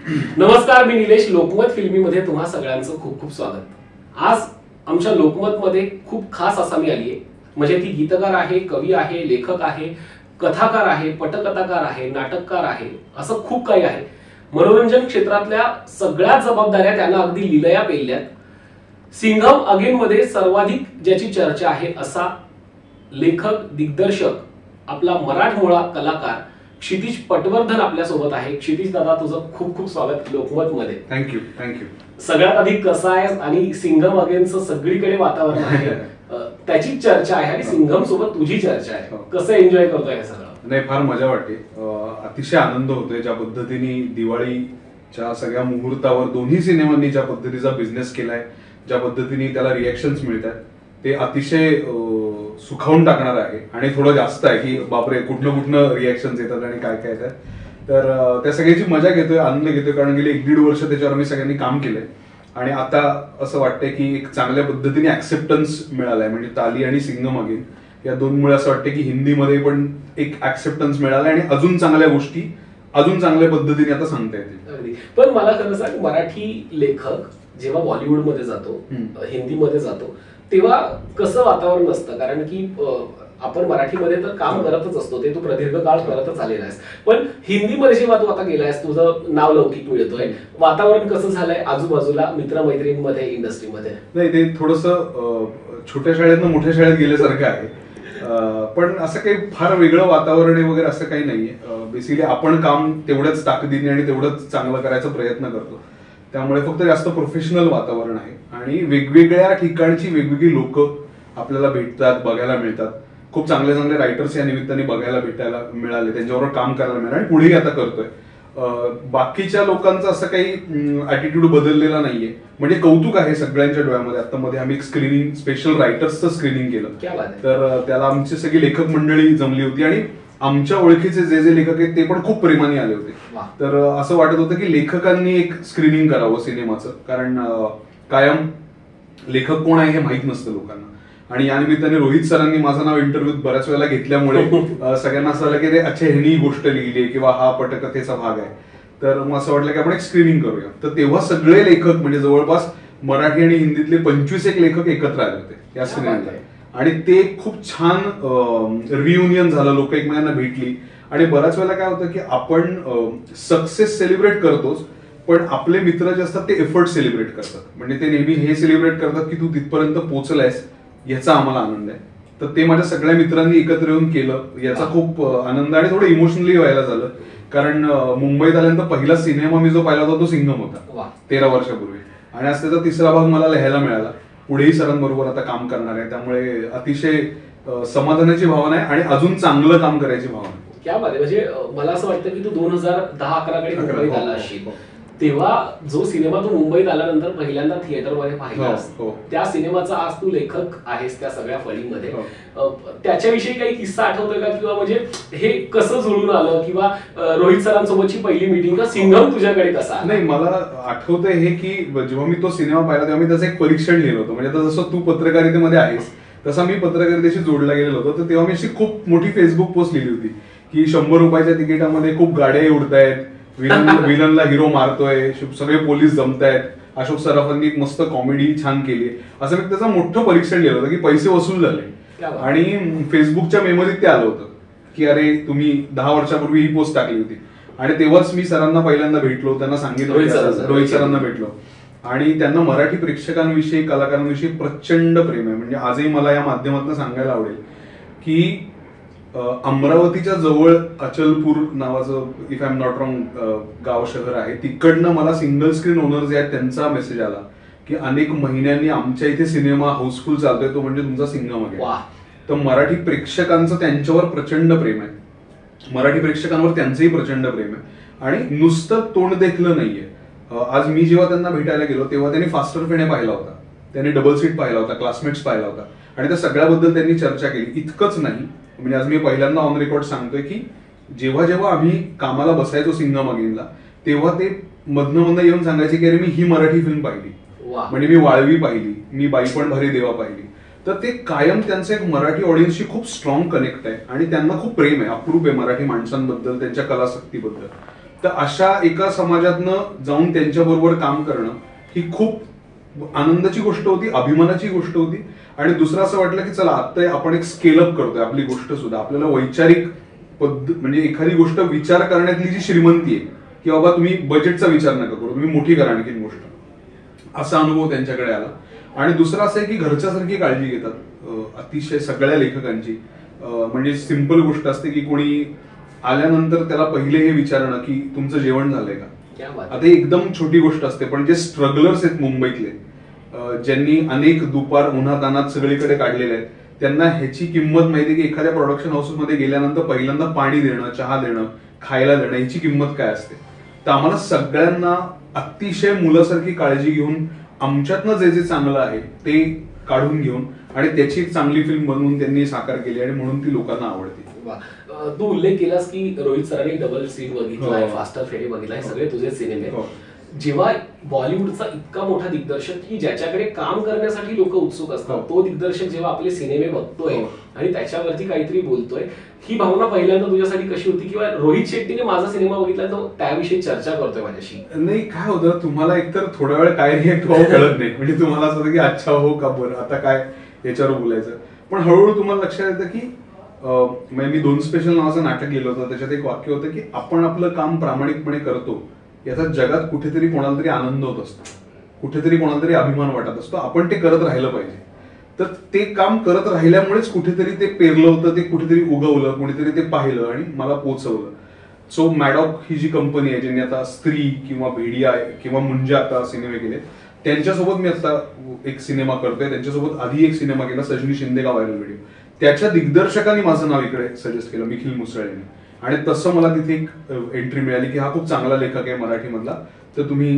नमस्कार, मी निलेश. लोकमत फिल्मीमध्ये तुम्हा सगळ्यांचं खूप खूप स्वागत. आज आमच्या लोकमतमध्ये खूप खास असामी आली आहे. म्हणजे ती गीतकार आहे, कवी आहे, लेखक आहे, कथाकार आहे, पटकथाकार आहे, नाटककार आहे, असं खूप काही आहे. मनोरंजन क्षेत्रातल्या सगळ्या जबाबदाऱ्या त्यांना अगदी लिलया पेलल्यात. सिंघम अगेन मध्ये सर्वाधिक ज्याची चर्चा आहे असा लेखक, दिग्दर्शक, आपला मराठमोळा कलाकार क्षितिज पटवर्धन आपल्या सोबत आहे. क्षितिज दादा, तुझं खूप खूप स्वागत लोकमत मध्ये. थँक्यू. सगळ्यात आधी कसं आहे आणि सिंघम अगेनचं सगळीकडे वातावरण आहे, त्याची चर्चा आहे आणि सिंघम सोबत तुझी चर्चा आहे. कसं एन्जॉय करतोय हे सगळं? नाही, फार मजा वाटते. अतिशय आनंद होतोय ज्या पद्धतीने दिवाळीच्या सगळ्या मुहूर्तावर दोन्ही सिनेमांनी ज्या पद्धतीचा बिझनेस केलाय, ज्या पद्धतीने त्याला रिएक्शन्स मिळतात, ते अतिशय सुखावून टाकणार आहे. आणि थोडं जास्त आहे की बापरे, कुठनं रिएक्शन्स येतात आणि काय काय येतात. तर त्या सगळ्याची मजा घेतोय, आनंद घेतोय. कारण गेले 1-1.5 वर्ष त्याच्यावर आम्ही सगळ्यांनी काम केलंय आणि आता असं वाटतंय की एक चांगल्या पद्धतीने ऍक्सेप्टन्स मिळालाय. म्हणजे ताली आणि सिंघम अगेन या दोनमुळे असं वाटतं की हिंदीमध्ये पण एक ऍक्सेप्टन्स मिळालाय आणि अजून चांगल्या गोष्टी अजून चांगल्या पद्धतीने आता सांगता येतील. पण मला खरं सांग, मराठी लेखक जेव्हा बॉलिवूडमध्ये जातो, हिंदीमध्ये जातो, तेव्हा कसं वातावरण असतं? कारण की आपण मराठीमध्ये तर काम करतच असतो, ते तू प्रदीर्घ काळ करतच आलेला आहेस. पण हिंदीमध्ये जेव्हा तू आता गेलायस, तुझं नाव लौकिक मिळतोय, वातावरण कसं झालंय आजूबाजूला मित्रमैत्रिणींमध्ये, इंडस्ट्रीमध्ये? नाही, ते थोडंसं छोट्या शाळेतनं मोठ्या शाळेत गेल्यासारखं आहे. पण असं काही फार वेगळं वातावरण आहे वगैरे असं काही नाहीये. बेसिकली आपण काम तेवढ्याच ताकदीने आणि तेवढंच चांगलं करायचा प्रयत्न करतो. त्यामुळे फक्त जास्त प्रोफेशनल वातावरण आहे आणि वेगवेगळ्या ठिकाणची वेगवेगळी लोक आपल्याला भेटतात, बघायला मिळतात. खूप चांगले चांगले रायटर्स या निमित्ताने बघायला भेटायला मिळाले, त्यांच्याबरोबर काम करायला मिळालं आणि पुढेही आता करतोय. बाकीच्या लोकांचं असं काही ऍटिट्यूड बदललेला नाहीये. म्हणजे कौतुक आहे सगळ्यांच्या डोळ्यामध्ये. आता मध्ये आम्ही एक स्क्रीनिंग, स्पेशल रायटर्सचं स्क्रीनिंग केलं, तर त्याला आमची सगळी लेखक मंडळी जमली होती आणि आमच्या ओळखीचे जे लेखक आहेत ते पण खूप प्रेमाने आले होते. तर असं वाटत होतं की लेखकांनी एक स्क्रीनिंग करावं सिनेमाचं, कारण कायम लेखक कोण आहे हे माहित नसतं लोकांना. आणि या निमित्ताने रोहित सरांनी माझं नाव इंटरव्ह्यूत बऱ्याच वेळेला घेतल्यामुळे सगळ्यांना असं झालं की ते अच्छा, ह्यांनी ही गोष्ट लिहिली आहे किंवा हा पटकथेचा भाग आहे. तर मग असं वाटलं की आपण एक स्क्रीनिंग करूया. तर तेव्हा सगळे लेखक, म्हणजे जवळपास मराठी आणि हिंदीतले 25 लेखक एकत्र आले होते या स्क्रीनिंगला. आणि ते खूप छान रियुनियन झालं, लोक एकमेकांना भेटली. आणि बऱ्याच वेळेला काय होतं की आपण सक्सेस सेलिब्रेट करतोच, पण आपले मित्र जे असतात ते एफर्ट सेलिब्रेट करतात. म्हणजे ते नेहमी हे सेलिब्रेट करतात की तू तिथपर्यंत पोहोचलायस, याचा आम्हाला आनंद आहे. तर ते माझ्या सगळ्या मित्रांनी एकत्र येऊन केलं, याचा खूप आनंद. आणि थोडं इमोशनली व्हायला झालं, कारण मुंबईत आल्यानंतर पहिला सिनेमा मी जो पाहिला होता तो सिंघम होता 13 वर्षापूर्वी. आणि आज त्याचा 3रा भाग मला लिहायला मिळाला. पुढेही सरांबरोबर आता काम करणार आहे, त्यामुळे अतिशय समाधानाची भावना आहे आणि अजून चांगलं काम करायची भावना आहे. क्या बात आहे. म्हणजे मला असं वाटतं की तू 2010-11 कडे मुंबईत आला असशील, तेव्हा जो सिनेमा तू मुंबईत आल्यानंतर पहिल्यांदा थिएटरमध्ये पाहिलास, त्या सिनेमाचा आज तू लेखक आहेस त्या सगळ्या फळीमध्ये. त्याच्याविषयी काही किस्सा आठवतोय का? किंवा म्हणजे हे कसं जुळून आलं, किंवा रोहित सरांसोबतची पहिली मीटिंग, का सिंघम तुझ्याकडे कसा? नाही, मला आठवतंय हे की जेव्हा मी तो सिनेमा पाहिला तेव्हा मी त्याचं एक परीक्षण लिहिलं होतं. म्हणजे आता जसं तू पत्रकारितेमध्ये आहेस तसा मी पत्रकारितेशी जोडला गेलेलो होतो. तर तेव्हा मी अशी खूप मोठी फेसबुक पोस्ट लिहिली होती की 100 रुपयाच्या तिकिटामध्ये खूप गाड्याही उडतायत, विलनला हिरो मारतोय, सगळे पोलीस जमतायत, अशोक सराफांनी एक मस्त कॉमेडी छान केली. असं मी त्याचं मोठं परीक्षण लिहिलं होतं की पैसे वसूल झाले. आणि फेसबुकच्या मेमरीत ते आलं होतं की अरे, तुम्ही 10 वर्षापूर्वी ही पोस्ट टाकली होती. आणि तेव्हाच मी सरांना पहिल्यांदा भेटलो, त्यांना सांगितलं, रोहित सरांना भेटलो. आणि त्यांना मराठी प्रेक्षकांविषयी, कलाकारांविषयी प्रचंड प्रेम आहे. म्हणजे आजही मला या माध्यमातून सांगायला आवडेल की अमरावतीच्या जवळ अचलपूर नावाचं, if I am not wrong, गाव शहर आहे. तिकडनं मला सिंगल स्क्रीन ओनर जे आहेत त्यांचा मेसेज आला की अनेक महिन्यांनी आमच्या इथे सिनेमा हाऊसफुल चालतोय, तो म्हणजे तुमचा सिंघम आहे. तर मराठी प्रेक्षकांचं त्यांच्यावर प्रचंड प्रेम आहे, मराठी प्रेक्षकांवर त्यांचंही प्रचंड प्रेम आहे. आणि नुसतं तोंड देखलं नाहीये. आज मी जेव्हा त्यांना भेटायला गेलो तेव्हा त्यांनी फास्टर फेणे पाहिला होता, त्यांनी डबल सीट पाहिला होता, क्लासमेट्स पाहिला होता. आणि त्या सगळ्याबद्दल त्यांनी चर्चा केली. इतकंच नाही, म्हणजे आज मी पहिल्यांदा ऑन रेकॉर्ड सांगतोय की जेव्हा जेव्हा आम्ही कामाला बसायचो सिंघम अगेनला, तेव्हा ते मधनं येऊन सांगायचे की अरे, मी ही मराठी फिल्म पाहिली, म्हणजे मी वाळवी पाहिली, मी बाई पण भरे देवा पाहिली. तर ते कायम त्यांचं एक मराठी ऑडियन्सशी खूप स्ट्रॉंग कनेक्ट आहे आणि त्यांना खूप प्रेम आहे, अप्रूप आहे मराठी माणसांबद्दल, त्यांच्या कलाशक्तीबद्दल. तर अशा एका समाजातनं जाऊन त्यांच्याबरोबर काम करणं ही खूप आनंदाची गोष्ट होती, अभिमानाची गोष्ट होती. आणि दुसरं असं वाटलं की चला आता आपण एक स्केलअप करतोय आपली गोष्ट सुद्धा. आपल्याला वैचारिक म्हणजे एखादी गोष्ट विचार करण्यातली जी श्रीमंती आहे की बाबा तुम्ही बजेटचा विचार नका करू, तुम्ही मोठी करा आणखी गोष्ट, असा अनुभव त्यांच्याकडे आला. आणि दुसरं असं आहे की घरच्यासारखी काळजी घेतात अतिशय सगळ्या लेखकांची. म्हणजे सिंपल गोष्ट असते की कोणी आल्यानंतर त्याला पहिले हे विचारणं की तुमचं जेवण झालंय का. आता एकदम छोटी गोष्ट असते, पण जे स्ट्रगलर्स आहेत मुंबईतले, ज्यांनी अनेक दुपार उन्हातानात सगळीकडे काढलेले आहेत, त्यांना ह्याची किंमत माहिती की एखाद्या प्रोडक्शन हाऊसमध्ये गेल्यानंतर पहिल्यांदा पाणी देणं, चहा देणं, खायला देणं, ह्याची किंमत काय असते. तर आम्हाला सगळ्यांना अतिशय मुलासारखी काळजी घेऊन आमच्यातनं जे जे चांगलं आहे ते काढून घेऊन आणि त्याची एक चांगली फिल्म बनवून त्यांनी साकार केली आणि म्हणून ती लोकांना आवडते. तू उल्लेख केलास की रोहित सरांनी डबल सीन बघितलाय, फास्टर फेरी बघितलाय, सगळे तुझे सिनेमे. जेव्हा बॉलिवूडचा इतका मोठा दिग्दर्शक की ज्याच्याकडे काम करण्यासाठी लोक उत्सुक असतात, तो दिग्दर्शक जेव्हा आपले सिनेमे बघतोय आणि त्याच्यावरती काहीतरी बोलतोय, ही भावना पहिल्यांदा तुझ्यासाठी कशी होती? किंवा रोहित शेट्टीने माझा सिनेमा बघितला तो त्याविषयी चर्चा करतोय माझ्याशी? नाही, काय होतं, तुम्हाला एकतर थोडा वेळ काय रिएक्ट व्हावं कळत नाही. म्हणजे तुम्हाला असं होतं की अच्छा हो का बरं आता काय याच्यावर बोलायचं. पण हळूहळू तुम्हाला लक्षात येतं की मी 2 स्पेशल नावाचं नाटक लिहिलं होतं, त्याच्यात एक वाक्य होतं की आपण आपलं काम प्रामाणिकपणे करतो याचा जगात कुठेतरी कोणाला तरी आनंद होत असतो, कुठेतरी कोणाला तरी अभिमान वाटत असतो, आपण ते करत राहिलं पाहिजे. तर ते काम करत राहिल्यामुळेच कुठेतरी ते पेरलं होतं, ते कुठेतरी उगवलं, कुठेतरी ते पाहिलं आणि मला पोचवलं. सो मॅडॉक ही जी कंपनी आहे ज्यांनी आता स्त्री किंवा भेडिया किंवा मुंजे आता सिनेमे केले, त्यांच्यासोबत मी आता एक सिनेमा करतोय. त्यांच्यासोबत आधी एक सिनेमा केला सजनी शिंदे का व्हायरल व्हिडिओ, त्याच्या दिग्दर्शकांनी माझं नाव इकडे सजेस्ट केलं, निखिल मुसळेने. आणि तसं मला तिथे एक एंट्री मिळाली की हा खूप चांगला लेखक आहे मराठीमधला, तर तुम्ही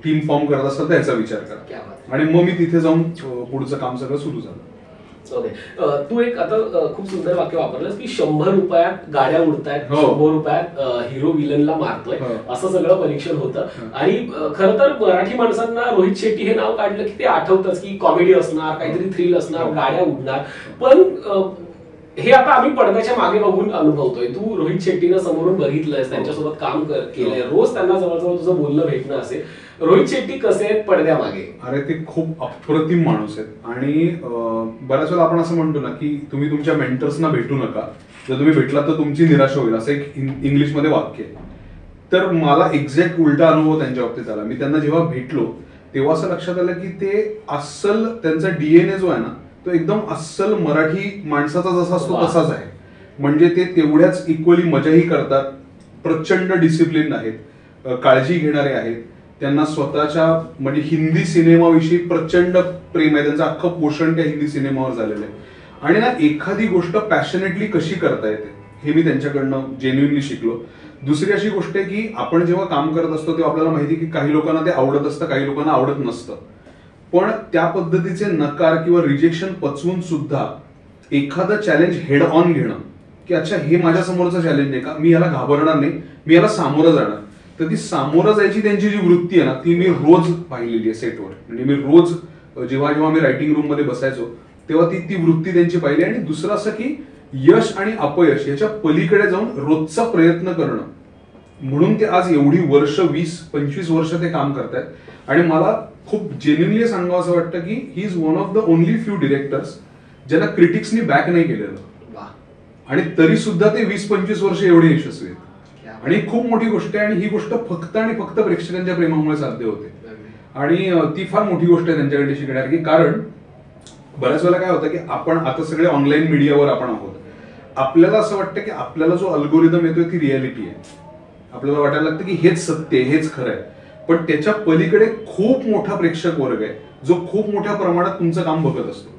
टीम फॉर्म करत असाल तर याचा विचार करा. आणि मग मी तिथे जाऊन पुढचं काम सगळं सुरू झालं. ओके, तू एक आता खूप सुंदर वाक्य वापरलंस की 100 रुपयात गाड्या उडतायत, 100 रुपयात हिरो विलनला मारतोय, असं सगळं परीक्षण होतं. आणि खरं तर मराठी माणसांना रोहित शेट्टी हे नाव काढलं की ते आठवतच की कॉमेडी असणार, काहीतरी थ्रिल असणार, गाड्या उडणार. पण हे आता आम्ही पडद्याच्या मागे बघून अनुभवतोय. तू रोहित शेट्टीनं समोरून बघितलंयस, त्यांच्यासोबत काम केलंय, रोज त्यांना जवळजवळ तुझं बोलणं भेटणं असेल. रोहित शेट्टी कसे आहेत पडद्यामागे? अरे ते खूप अप्रतिम माणूस आहेत. आणि बऱ्याच वेळा आपण असं म्हणतो ना की तुम्ही तुमच्या मेंटर्सना भेटू नका, जर तुम्ही भेटलात तर तुमची निराशा होईल, असं एक इंग्लिशमध्ये वाक्य आहे. तर मला एक्झॅक्ट उलटा अनुभव त्यांच्या बाबतीत आला. मी त्यांना जेव्हा भेटलो तेव्हा असं लक्षात आलं की ते अस्सल, त्यांचा डीएनए जो आहे ना तो एकदम अस्सल मराठी माणसाचा जसा असतो तसाच आहे. म्हणजे ते तेवढ्याच इक्वली मजाही करतात, प्रचंड डिसिप्लिन आहेत, काळजी घेणारे आहेत, त्यांना स्वतःच्या म्हणजे हिंदी सिनेमाविषयी प्रचंड प्रेम आहे, त्यांचं अख्खं पोषण त्या हिंदी सिनेमावर झालेलं आहे. आणि ना एखादी गोष्ट पॅशनेटली कशी करता येते हे मी त्यांच्याकडनं जेन्युइनली शिकलो. दुसरी अशी गोष्ट आहे की आपण जेव्हा काम करत असतो तेव्हा आपल्याला माहिती की काही लोकांना ते आवडत असतं, काही लोकांना आवडत नसतं. पण त्या पद्धतीचे नकार किंवा रिजेक्शन पचवून सुद्धा एखादं चॅलेंज हेड ऑन घेणं की अच्छा हे माझ्या समोरचं चॅलेंज आहे का, मी याला घाबरणार नाही, मी याला सामोरं जाणार. तर ती सामोरं जायची त्यांची जी वृत्ती आहे ना ती मी रोज पाहिलेली आहे सेटवर. म्हणजे मी रोज जेव्हा जेव्हा मी रायटिंग रूम मध्ये बसायचो तेव्हा ती वृत्ती त्यांची पाहिली. आणि दुसरं असं की यश आणि अपयश याच्या पलीकडे जाऊन रोजचा प्रयत्न करणं, म्हणून ते आज एवढी वर्ष 20-25 वर्ष ते काम करतायत. आणि मला खूप जेन्युइनली सांगावं असं वाटतं की he is one of the only few directors ज्यांना क्रिटिक्सनी बॅक नाही केलेलं आणि तरी सुद्धा ते 20-25 वर्ष एवढे यशस्वी आहेत. आणि खूप मोठी गोष्ट आहे. आणि ही गोष्ट फक्त आणि फक्त प्रेक्षकांच्या प्रेमामुळे साध्य होते. आणि ती फार मोठी गोष्ट आहे त्यांच्याकडे शिकण्यासारखी. कारण बऱ्याच वेळेला काय होतं की आपण आता सगळे ऑनलाईन मीडियावर आपण आहोत, आपल्याला असं वाटतं की आपल्याला जो अल्गोरिदम येतोय ती रियालिटी आहे, आपल्याला वाटायला लागतं की हेच सत्य आहे, हेच खरं आहे. पण त्याच्या पलीकडे खूप मोठा प्रेक्षक वर्ग आहे जो खूप मोठ्या प्रमाणात तुमचं काम बघत असतो.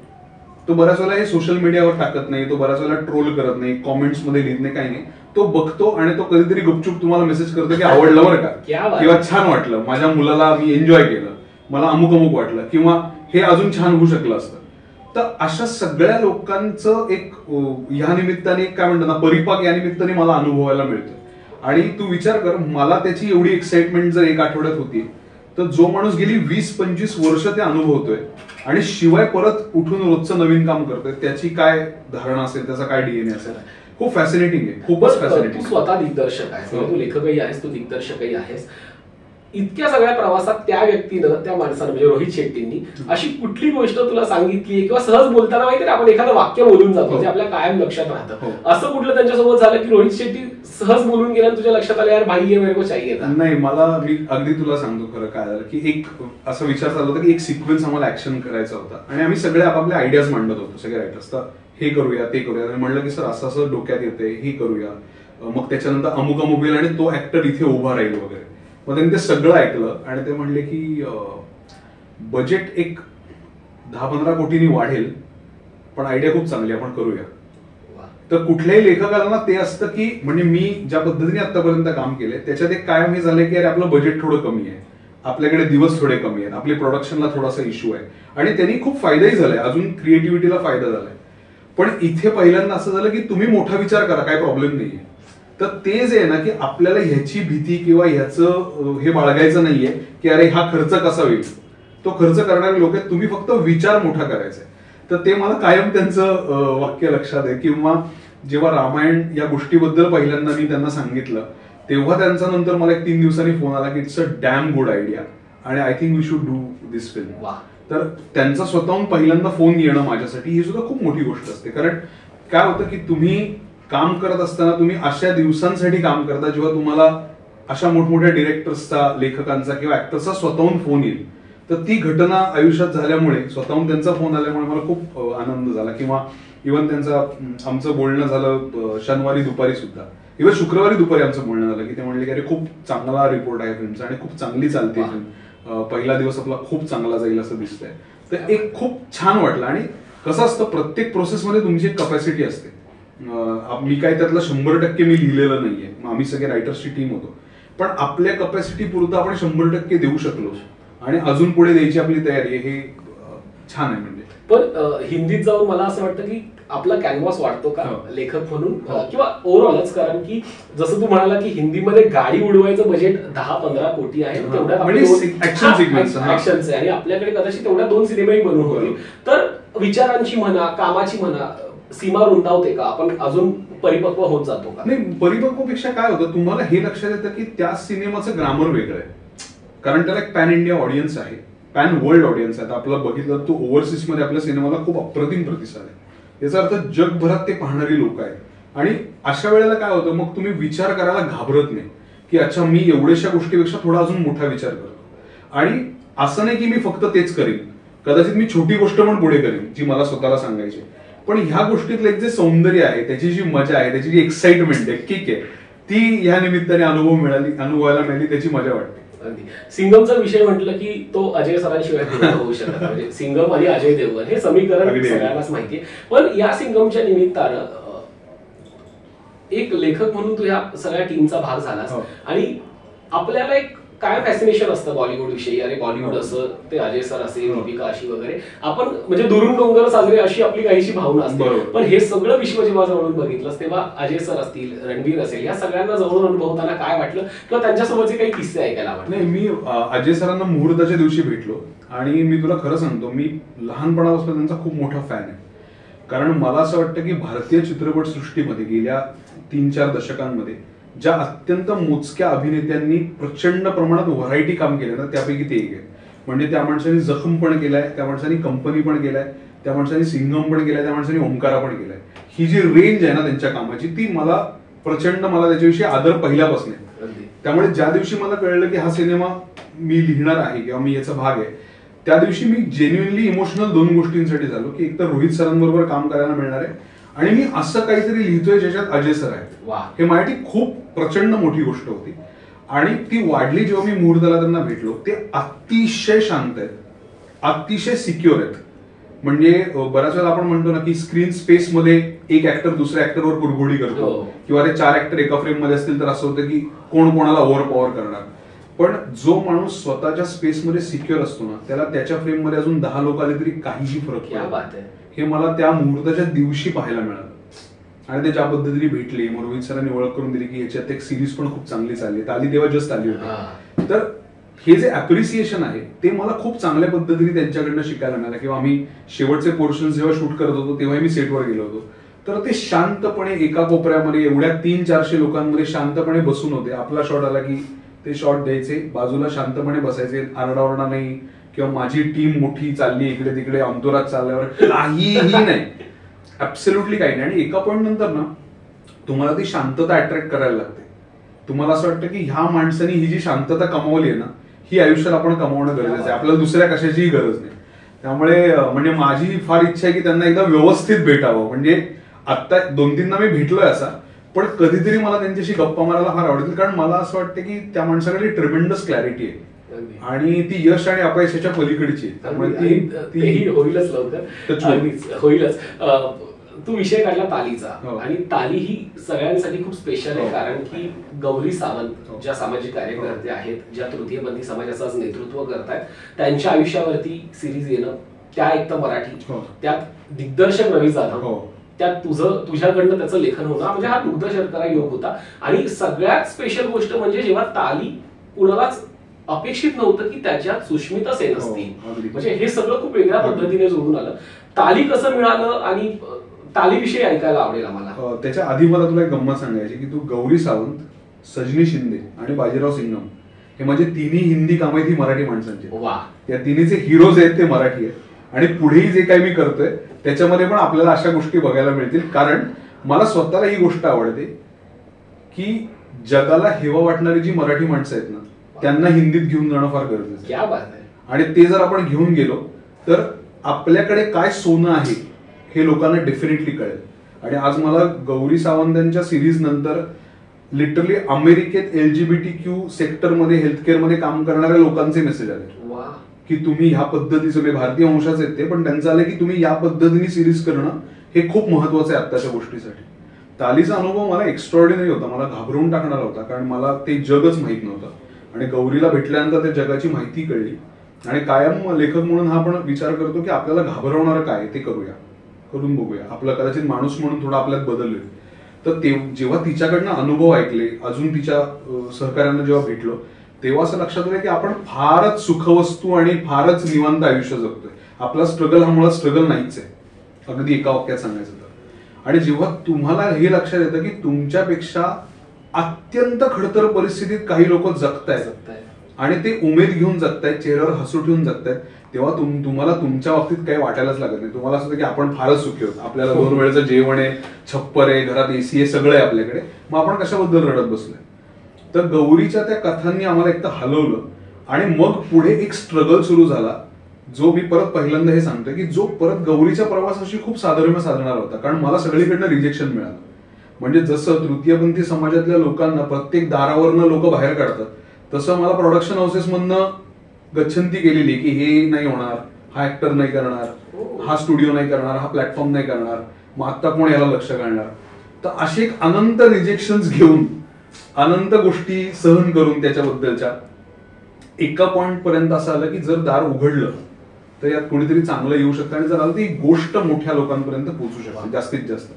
तो बऱ्याच वेळेला हे सोशल मीडियावर टाकत नाही, तो बऱ्याच वेळेला ट्रोल करत नाही, कॉमेंट्स मध्ये लिहित नाही, काही नाही. तो बघतो आणि तो कधीतरी गुपचूप तुम्हाला मेसेज करतो की आवडलं बरं का, किंवा छान वाटलं, माझ्या मुलाला मी एन्जॉय केलं, मला अमुक अमुक वाटलं, किंवा हे अजून छान होऊ शकलं असतं. तर अशा सगळ्या लोकांचं एक ह्या निमित्ताने काय म्हणतात ना परिपाक या निमित्ताने मला अनुभवायला मिळतोय. आणि तू विचार कर, मला त्याची एवढी एक्साइटमेंट जर 1 आठवड्यात होती तर जो माणूस गेली 20-25 वर्ष ते अनुभवतोय आणि शिवाय परत उठून रोजचं नवीन काम करतोय त्याची काय धारणा असेल, त्याचा काय डीएनए असेल. खूप फॅसिनेटिंग आहे, खूपच फॅसिनेटिंग. तू स्वतः दिग्दर्शक आहेस, तू लेखकही आहेस, तू दिग्दर्शकही आहेस. इतक्या सगळ्या प्रवासात त्या व्यक्तीनं, त्या माणसानं म्हणजे रोहित शेट्टींनी अशी कुठली गोष्ट तुला सांगितली किंवा सहज बोलताना माहिती आपण एखादं वाक्य बोलून जातो जे आपल्या कायम लक्षात राहतं, असं कुठलं त्यांच्यासोबत झालं की रोहित शेट्टी सहज बोलून गेला तुझ्या लक्षात आलं यार भाई ये मेरे को चाहिए था? नाही, मी अगदी तुला सांगतो खरं काय झालं की एक असा विचार चालला होता की एक सिक्वेन्स आम्हाला ऍक्शन करायचा होता आणि आम्ही सगळे आपापल्या आयडियाज मांडत होतो, सगळे रायटर्स. तर हे करूया ते करूया, म्हणलं की सर असं असं डोक्यात येते, हे करूया, मग त्याच्यानंतर अमुक अमुक येईल आणि तो ऍक्टर इथे उभा राहील वगैरे. मग त्यांनी ते सगळं ऐकलं आणि ते म्हणले की बजेट एक 10-15 कोटींनी वाढेल पण आयडिया खूप चांगली, आपण करूया. तर कुठल्याही लेखकाला ना ते असतं की म्हणजे मी ज्या पद्धतीने आतापर्यंत काम केलंय त्याच्यात एक कायम हे झालंय की अरे आपलं बजेट थोडं कमी आहे, आपल्याकडे दिवस थोडे कमी आहेत, आपली प्रोडक्शनला थोडासा इश्यू आहे आणि त्यांनी खूप फायदाही झालाय, अजून क्रिएटिव्हिटीला फायदा झालाय. पण इथे पहिल्यांदा असं झालं की तुम्ही मोठा विचार करा, काय प्रॉब्लेम नाहीये. तर ते जे आहे ना की आपल्याला ह्याची भीती किंवा ह्याचं हे बाळगायचं नाहीये की अरे हा खर्च कसा होईल, तो खर्च करणारे लोक आहेत, तुम्ही फक्त विचार मोठा करायचा. तर ते मला कायम त्यांचं वाक्य लक्षात आहे. किंवा जेव्हा रामायण या गोष्टीबद्दल पहिल्यांदा मी त्यांना सांगितलं तेव्हा त्यांचा नंतर मला एक 3 दिवसांनी फोन आला की it's a damn good idea आणि I think we should do this film. तर त्यांचा स्वतःहून पहिल्यांदा फोन येणं माझ्यासाठी ही सुद्धा खूप मोठी गोष्ट असते. कारण काय होतं की तुम्ही काम करत असताना तुम्ही अशा दिवसांसाठी काम करता जेव्हा तुम्हाला अशा मोठमोठ्या डिरेक्टर्सचा, लेखकांचा किंवा ऍक्टर्सचा स्वतःहून फोन येईल. तर ती घटना आयुष्यात झाल्यामुळे, स्वतःहून त्यांचा फोन आल्यामुळे मला खूप आनंद झाला. किंवा इव्हन आमचं बोलणं झालं शनिवारी दुपारी सुद्धा, इव्हन शुक्रवारी दुपारी आमचं बोलणं झालं की ते म्हणले की अरे खूप चांगला रिपोर्ट आहे फिल्मचा आणि खूप चांगली चालते फिल्म, पहिला दिवस आपला खूप चांगला जाईल असं दिसतंय. तर एक खूप छान वाटलं. आणि कसं असतं प्रत्येक प्रोसेसमध्ये तुमची एक कपॅसिटी असते. मी काय त्यातलं 100% मी लिहिलेलं नाहीये, आम्ही सगळे रायटर्सची टीम होतो, पण आपल्या कपॅसिटी पुरतं आपण 100% देऊ शकलो आणि अजून पुढे द्यायची आपली तयारी आहे, हे छान आहे. म्हणजे पण हिंदीत जाऊन मला असं वाटतं की आपला कॅनव्हास वाढतो का लेखक म्हणून किंवा ओव्हरऑलच, कारण की जसं तू म्हणाला की हिंदीमध्ये गाडी उडवायचं बजेट 10-15 कोटी आहे, ऍक्शनचे आणि आपल्याकडे कदाचित तेवढ्या 2 सिनेमाही बनवून होईल. तर विचारांची म्हणा, कामाची म्हणा, सीमा रुंदावते का, आपण अजून परिपक्व होत जातो का? नाही, परिपक्वपेक्षा काय होतं तुम्हाला हे लक्षात येतं की त्या सिनेमाचं ग्रामर वेगळं आहे, कारण त्याला एक पॅन इंडिया ऑडियन्स आहे, पॅन वर्ल्ड ऑडियन्स आहे. आपलं बघितलं तो ओव्हरसीज मध्ये आपल्या सिनेमाला खूप अप्रतिम प्रतिसाद आहे. याचा अर्थ जगभरात ते पाहणारी लोक आहेत आणि अशा वेळेला काय होतं मग तुम्ही विचार करायला घाबरत नाही की अच्छा मी एवढ्याशा गोष्टीपेक्षा थोडा अजून मोठा विचार करतो. आणि असं नाही की मी फक्त तेच करीन, कदाचित मी छोटी गोष्ट पण पुढे करीन जी मला स्वतःला सांगायची. पण ह्या गोष्टीतलं एक जे सौंदर्य आहे, त्याची जी मजा आहे, त्याची जी एक्साइटमेंट आहे, किक आहे, ती ह्या निमित्ताने अनुभवायला मिळाली, त्याची मजा वाटते. सिंगमचा विषय म्हटलं की तो अजय सरांशिवाय होऊ शकत म्हणजे सिंगम आणि अजय देवगण हे समीकरण सगळ्यांनाच माहितीये. पण या सिंगमच्या निमित्तानं एक लेखक म्हणून तू या सगळ्या टीमचा भाग झालास आणि आपल्याला एक काय फॅसिनेशन असतं बॉलिवूड विषयी, अरे बॉलिवूड असं, ते अजय सर असेल, दीपिका अशी वगैरे, आपण म्हणजे दुरून डोंगर साजरे अशी आपली काहीशी भावना असते. पण हे सगळं विश्व जेव्हा जवळून बघितलंस तेव्हा अजय सर असतील, रणवीर असेल, या सगळ्यांना जवळून अनुभवताना काय वाटलं किंवा त्यांच्यासोबतचे काही किस्से ऐकायला आवडले? नाही, मी अजय सरांना मुहूर्ताच्या दिवशी भेटलो आणि मी तुला खरं सांगतो, मी लहानपणापासून त्यांचा खूप मोठा फॅन आहे. कारण मला असं वाटतं की भारतीय चित्रपट सृष्टीमध्ये गेल्या 3-4 दशकांमध्ये ज्या अत्यंत मोजक्या अभिनेत्यांनी प्रचंड प्रमाणात व्हरायटी काम केलं ना त्यापैकी ते एक आहे. म्हणजे त्या माणसाने जखम पण केलाय, त्या माणसाने कंपनी पण केलाय, त्या माणसाने सिंगम पण केलाय, त्या माणसाने ओंकारा पण केलाय. ही जी रेंज आहे ना त्यांच्या कामाची ती मला त्याच्याविषयी आदर पहिल्यापासून आहे. त्यामुळे ज्या दिवशी मला कळलं की हा सिनेमा मी लिहिणार आहे किंवा मी याचा भाग आहे, त्या दिवशी मी जेन्युइनली इमोशनल 2 गोष्टींसाठी झालो की एक तर रोहित सरांबरोबर काम करायला मिळणार आहे आणि मी असं काहीतरी लिहितोय ज्याच्यात अजय सर आहेत. हे माझ्यासाठी खूप प्रचंड मोठी गोष्ट होती आणि ती वाढली जेव्हा मी मुहूर्ताला त्यांना भेटलो. ते अतिशय शांत आहेत, अतिशय सिक्युअर आहेत. म्हणजे बऱ्याच वेळा आपण म्हणतो ना की स्क्रीन स्पेस मध्ये एक ऍक्टर दुसऱ्या ऍक्टरवर कुरघोडी करतो किंवा ते 4 ऍक्टर एका फ्रेम मध्ये असतील तर असं होतं की कोण कोणाला ओव्हर पॉवर करणार. पण जो माणूस स्वतःच्या स्पेसमध्ये सिक्युअर असतो ना त्याला त्याच्या फ्रेम मध्ये अजून 10 लोक आले तरी काहीही फरक पडत नाही. हे मला त्या मुहूर्ताच्या दिवशी पाहायला मिळालं आणि ते ज्या पद्धतीने भेटले. मग रोहित सरांनी ओळख करून दिली की याच्यात एक सिरीज पण खूप चांगली चालली, आली तेव्हा जस्ट आली होती. तर हे जे अप्रिसिएशन आहे ते मला खूप चांगल्या पद्धतीने त्यांच्याकडनं शिकायला मिळालं. किंवा आम्ही शेवटचे पोर्शन जेव्हा शूट करत होतो तेव्हा मी सेटवर गेलो होतो तर ते शांतपणे एका कोपऱ्यामध्ये एवढ्या 300-400 लोकांमध्ये शांतपणे बसून होते. आपला शॉट आला की ते शॉट द्यायचे, बाजूला शांतपणे बसायचे, आरडाओरडा नाही किंवा माझी टीम मोठी चालली इकडे तिकडे अंतरात चालल्यावर काहीही नाही, ऍब्सोल्युटली काही नाही. आणि एका पॉईंट नंतर ना तुम्हाला ती शांतता अट्रॅक्ट करायला लागते. तुम्हाला असं वाटतं की ह्या माणसाने ही जी शांतता कमावली आहे ना, ही आयुष्यात आपण कमावणं गरजेचं आहे, आपल्याला दुसऱ्या कशाचीही गरज नाही. त्यामुळे म्हणजे माझी फार इच्छा आहे की त्यांना एकदा व्यवस्थित भेटावं. म्हणजे आता 2-3दा मी भेटलोय असा, पण कधीतरी मला त्यांच्याशी गप्पा मारायला फार आवडतील. कारण मला असं वाटतं की त्या माणसाकडे ट्रिमेंडस क्लॅरिटी आहे आणि ती यश आणि अपयशाच्या पलीकडची आहे. त्यामुळे ती होईलच लवकर, होईलच. तू विषय काढला तालीचा, आणि ताली ही सगळ्यांसाठी खूप स्पेशल आहे. कारण की गौरी सावंत ज्या सामाजिक कार्यकर्ते आहेत, ज्या तृतीयपंथी समाजाचं आज नेतृत्व करतायत, त्यांच्या आयुष्यावरती सिरीज येणं, त्या एक तर मराठी, त्यात दिग्दर्शक रवी जाधव, त्यात तुझ्याकडनं त्याचं लेखन होणं, म्हणजे हा दुग्धशर्करा योग होता. आणि सगळ्यात स्पेशल गोष्ट म्हणजे जेव्हा ताली कुणालाच अपेक्षित नव्हतं की त्याच्यात सुष्मिता सेन असतील, म्हणजे हे सगळं खूप वेगळ्या पद्धतीने जोडून आलं. ताली कसं मिळालं आणि तालीविषयी ऐकायला आवडेल आम्हाला. त्याच्या आधी मला तुला एक गंमत सांगायची की तू गौरी सावंत, सजनी शिंदे आणि बाजीराव सिंगम हे माझे तिन्ही हिंदी काम आहेत, ही मराठी माणसांचे. त्या तिन्हीचे हिरोज आहेत ते मराठी आहेत. आणि पुढेही जे काही मी करतोय त्याच्यामध्ये पण आपल्याला अशा गोष्टी बघायला मिळतील. कारण मला स्वतःला ही गोष्ट आवडते की जगाला हेवा वाटणारी जी मराठी माणसं आहेत ना, त्यांना हिंदीत घेऊन जाणं फार गरजेचं आहे. आणि ते जर आपण घेऊन गेलो तर आपल्याकडे काय सोनं आहे हे लोकांना डेफिनेटली कळेल. आणि आज मला गौरी सावंतांच्या सिरीज नंतर लिटरली अमेरिकेत LGBTQ सेक्टरमध्ये, हेल्थकेअरमध्ये काम करणाऱ्या लोकांचे मेसेज आले की तुम्ही ह्या पद्धतीचे, भारतीय वंशाचे आहेत ते, पण त्यांचं आलं की तुम्ही या पद्धतीने सिरीज करणं हे खूप महत्वाचं आहे आत्ताच्या गोष्टीसाठी. तालीचा अनुभव मला एक्स्ट्रॉर्डिनरी होता, मला घाबरवून टाकणारा होता. कारण मला ते जगच माहित नव्हतं आणि गौरीला भेटल्यानंतर त्या जगाची माहिती कळली. आणि कायम लेखक म्हणून हा आपण विचार करतो की आपल्याला घाबरवणारं काय ते करून बघूया, आपलं कदाचित माणूस म्हणून थोडं आपल्यात बदललोय. तर जेव्हा तिच्याकडनं अनुभव ऐकले, अजून तिच्या सहकार्यांना जेव्हा भेटलो, तेव्हा असं लक्षात आलं की आपण फारच सुखवस्तू आणि फारच निवांत आयुष्य जगतोय. आपला स्ट्रगल हा मुळात स्ट्रगल नाहीच आहे, अगदी एका वाक्यात सांगायचं तर. आणि जेव्हा तुम्हाला हे लक्षात येतं की तुमच्यापेक्षा अत्यंत खडतर परिस्थितीत काही लोक जगतायत आणि ते उमेद घेऊन जगतायत, चेहऱ्यावर हसू ठेवून जगतायत, तेव्हा तुम्हाला तुमच्या बाबतीत काही वाटायलाच लागत नाही. तुम्हाला असं की आपण फारच सुखी आहोत, आपल्याला 2 वेळेचं जेवण आहे, छप्पर आहे, घरात AC आहे, सगळं आहे आपल्याकडे, मग आपण कशाबद्दल रडत बसलोय. तर गौरीच्या त्या कथांनी आम्हाला एक तर हलवलं. आणि मग पुढे एक स्ट्रगल सुरू झाला, जो मी परत पहिल्यांदा हे सांगतोय की जो परत गौरीच्या प्रवासाशी खूप साधर्म्य साधणारा होता. कारण मला सगळीकडनं रिजेक्शन मिळालं. म्हणजे जसं तृतीयपंथी समाजातल्या लोकांना प्रत्येक दारावरनं लोक बाहेर काढतात, तसं मला प्रोडक्शन हाऊसेस मधनं गच्छंती केलेली की हे नाही होणार, हा ऍक्टर नाही करणार, हा स्टुडिओ नाही करणार, हा प्लॅटफॉर्म नाही करणार, मग आता कोण याला लक्ष घालणार. तर असे एक अनंत रिजेक्शन्स घेऊन, अनंत गोष्टी सहन करून त्याच्याबद्दलच्या एका पॉइंट पर्यंत असं आलं की जर दार उघडलं तर यात कोणीतरी चांगलं येऊ शकतं आणि जर आलं ती गोष्ट मोठ्या लोकांपर्यंत पोहोचू शकते जास्तीत जास्त.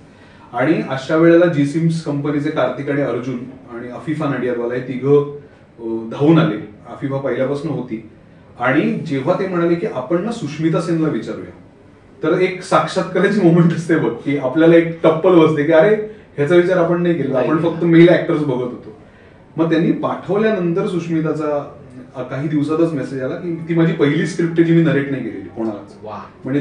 आणि अशा वेळेला जीसिम्स कंपनीचे कार्तिक आणि अर्जुन आणि अफिफा नडियादवाला हे तिघं धावून आले. अफिफा पहिल्यापासून होती. आणि जेव्हा ते म्हणाले की आपण ना सुष्मिता सेनला विचारूया, तर एक साक्षात्काराची मोमेंट असते बघ की आपल्याला एक टप्पल बसते की अरे ह्याचा विचार आपण नाही केला, आपण फक्त मेल ऍक्टर्स बघत होतो. मग त्यांनी पाठवल्यानंतर सुष्मिताचा काही दिवसातच मेसेज आला की ती माझी पहिली स्क्रिप्ट जी मी नरेट नाही केलेली कोणालाच. म्हणजे